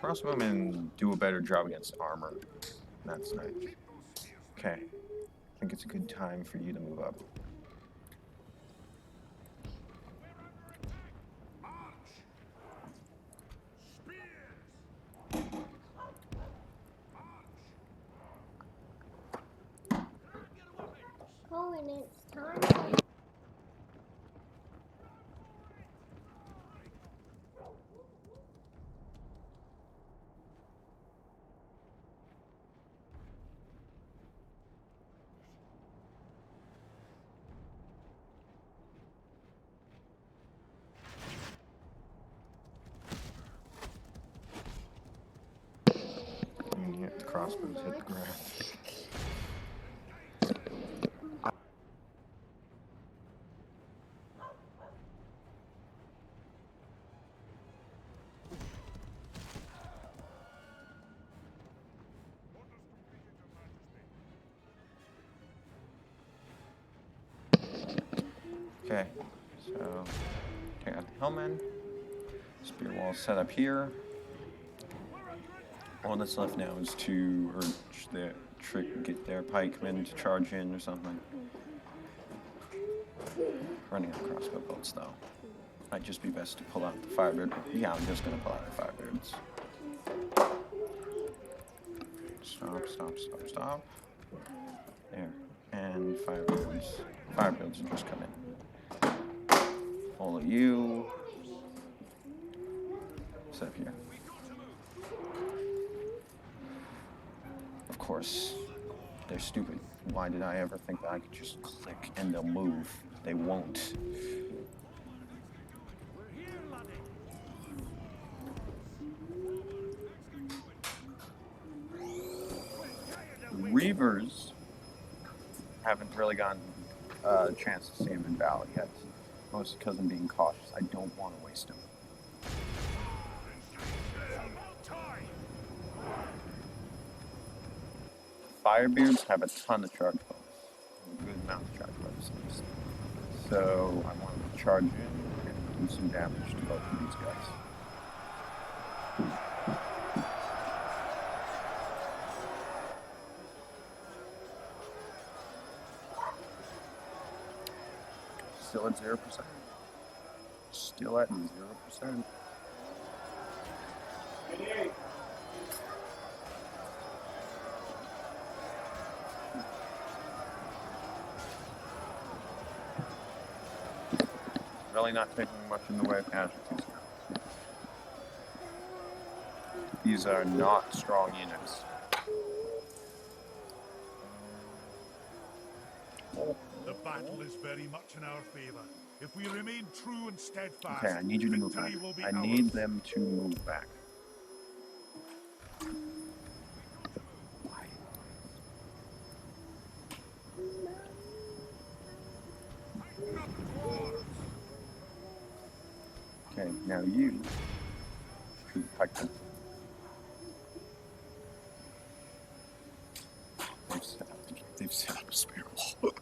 Crossbowmen do a better job against armor. That's nice. Okay. I think it's a good time for you to move up. Oh, and it's time. And yet the crossbows hit the ground. Okay, so take out the hellmen. Spear wall set up here. All that's left now is to urge the get their pikemen to charge in or something. Running out crossbow bolts though. Might just be best to pull out the firebird. Yeah, I'm just gonna pull out the firebirds. Stop, stop, stop, stop. There. And firebirds. Firebirds are just come in. All of you. Set up here. Of course, they're stupid. Why did I ever think that I could just click and they'll move? They won't. Reavers haven't really gotten a chance to see him in battle yet. Mostly because I'm being cautious. I don't want to waste him. Firebeards have a ton of charge bonus. A good amount of charge bonus. So I want to charge in and do some damage to both of these guys. Still at 0%. Still at 0%. 88. Really not taking much in the way of casualties now. These are not strong units. The battle is very much in our favor. If we remain true and steadfast, Okay, I need you to move back. victory will be I ours. need them to move back. Why? Okay, now you should fight them. They've set up a spear wall.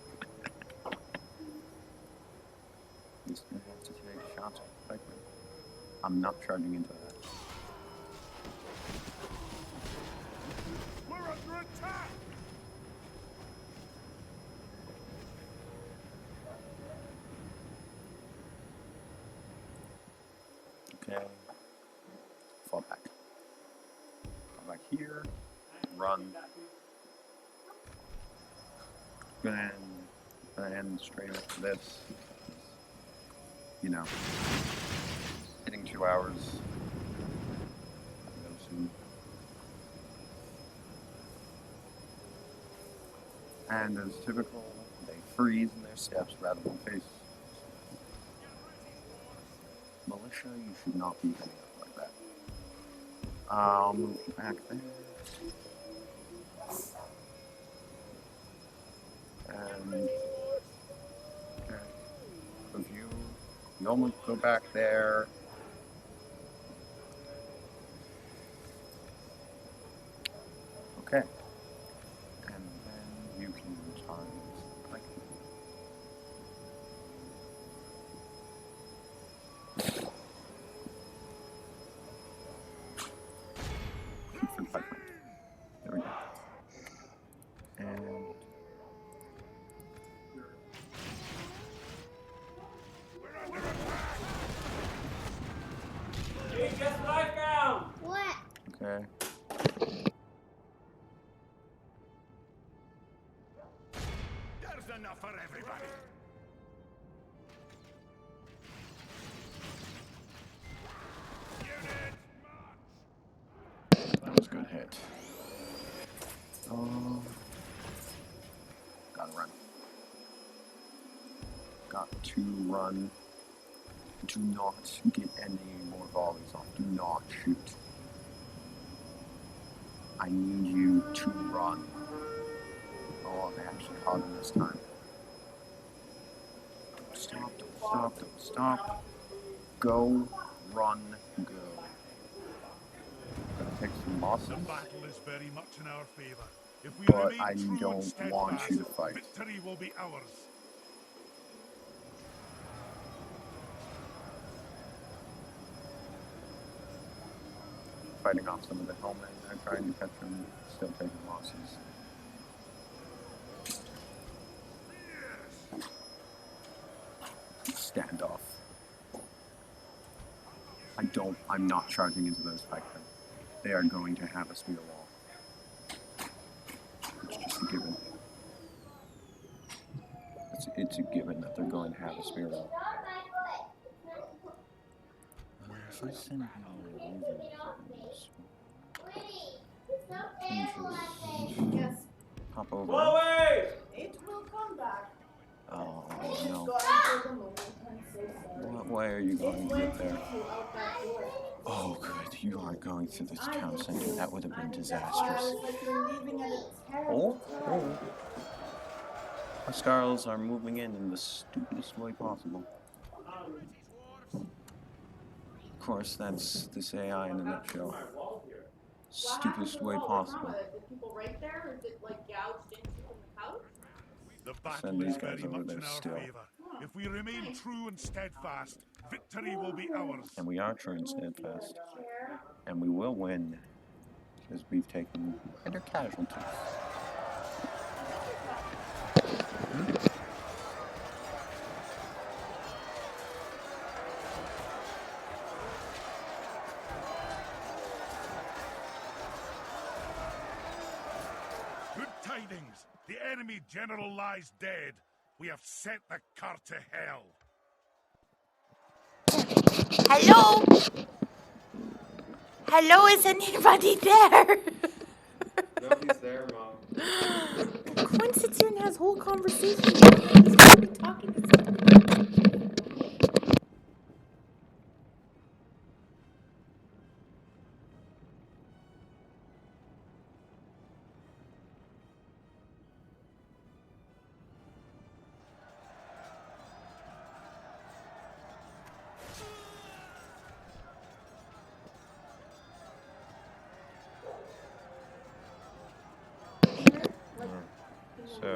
He's gonna have to take shots at the pikemen. I'm not charging into that. We're under attack! Okay. Fall back. Fall back here. Run. Gonna end straight after this. You know. Hitting 2 hours. I'll go soon. And as typical, they freeze in their steps rather than face. Militia, you should not be hitting up like that. I'll move back there. And okay. Of you almost go back there. Okay. And then you can charge like there we go. And Hey, guess what I found? What? okay. There's enough for everybody. Unit, march! That was a good hit. Gotta run. Got to run. Do not get any more volleys off. Do not shoot. I need you to run. Oh, they actually caught him this time. Don't stop, don't stop, don't stop. Go, run, go. Gonna take some losses. The battle is very much in our favor. If we But remain I true don't and steadfast, want you to fight. victory will be ours. Fighting off some of the helmet. I'm trying to catch them, still taking losses. Standoff. I'm not charging into those pikemen. They are going to have a spear wall. It's just a given. It's a given that they're going to have a spear wall. If I send him Yes. hop over. Chloe! It will come back. Oh It's no. going for the moment. I'm so sorry. What way are you going to get there? You out that door. Oh good, you aren't going through this town center. That would have been That's why I disastrous. was like, you're leaving at a terrible time. Our Skarls are moving in the stupidest way possible. Of course, that's this AI in a nutshell. Stupidest way possible. The people right there? Is it like gouged into from the couch? The Send battle these is guys very over much there in our still. favor. If we remain true and steadfast, victory will be ours. And we are true and steadfast. And we will win. Because we've taken minor casualties. Dwarves. The enemy general lies dead. We have sent the cur to hell. Hello? Hello, is anybody there? Nobody's there, Mom. Quinn sits here and has whole conversations with me. He's probably talking to somebody. So,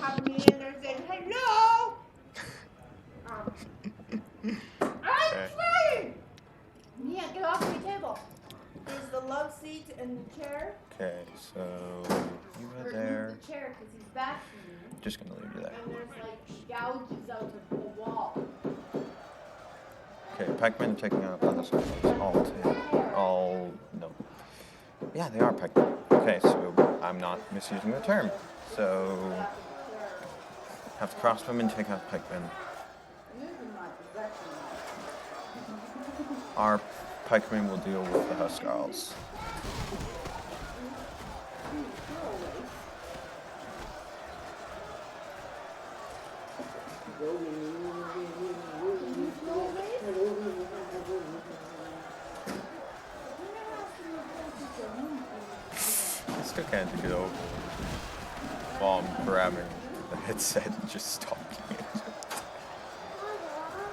Have me in there saying, hello! I'm trying! Mia, get off the table. There's the love seat and the chair. okay, so you Or were there. move the chair because he's back from you. Just gonna leave you there. And there's like gouges out of the wall. Okay, pikemen taking out other schools. All, no. Yeah, they are pikemen. Okay, so I'm not misusing the term. So, have the crossbowmen take out pikemen. Our pikemen will deal with the huskarls. I still can't get over while I'm grabbing the headset and just talking.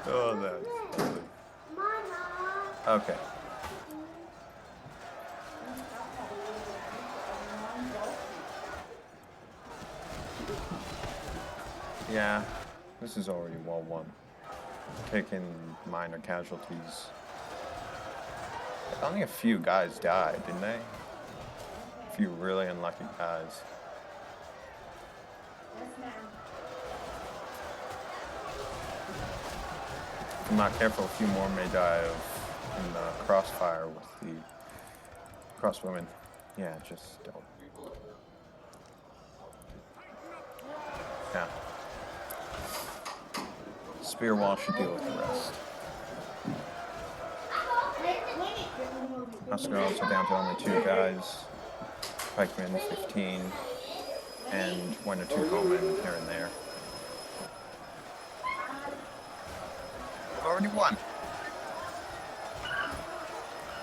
Oh, that's funny. Okay. Yeah, this is already well won. Taking minor casualties. Only a few guys died, didn't they? A few really unlucky guys. If I'm not careful, a few more may die in the crossfire with the crossbowmen. Yeah, just don't. Yeah. Spear wall should deal with the rest. Huskarls are down to only 2 guys. Pikemen 15, and 1 or 2 bowmen here and there. Already won.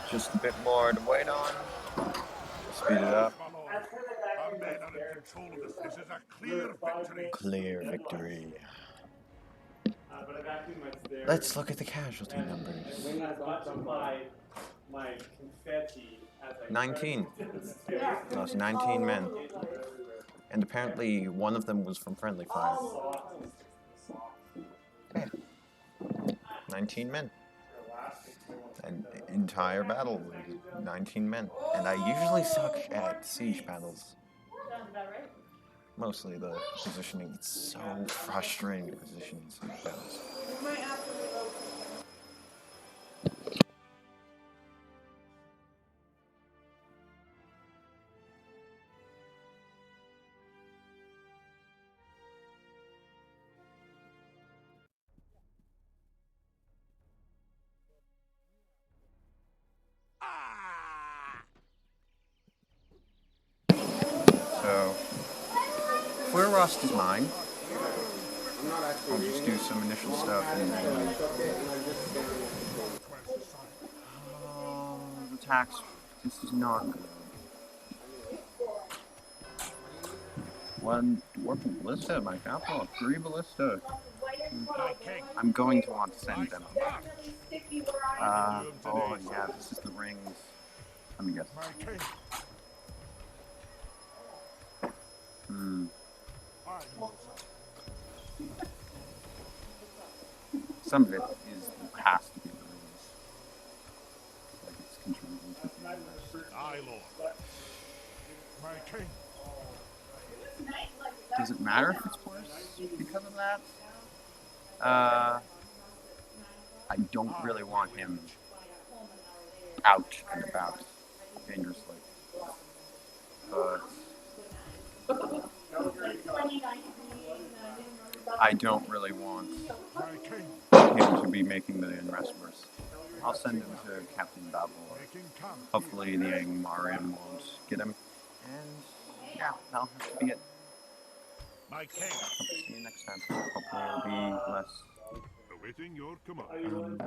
Just a bit more to wait on. Speed it up. Our men are in control of this. This is a clear victory. Clear victory. But I vacuumed my stairs. Let's look at the casualty numbers. When I got to my confetti as I 19. Yeah. Lost 19 men. And apparently one of them was from friendly fire. Okay. 19 men. An entire battle with 19 men. And I usually suck at siege battles. Mostly the positioning. It's so frustrating to position in siege battles. So, Rust is mine. I'll just do some initial stuff and then... attacks. This is not good. 1 Dwarven Ballista at my capital, 3 Ballista. I'm going to want to send them. Oh yeah, this is the rings. Let me guess. Some of it has to be the rings. Like it's contributing to the... Aye, Lord. My king. Does it matter if it's worse because of that? I don't really want him out and about dangerously. But I don't really want My king, him to be making the unrest worse. I'll send him to Captain Babel. making camp. Hopefully the Angmarian won't get him. And yeah, that'll have to be it. My king, Hope to see you next time. Hopefully it'll be less awaiting your command.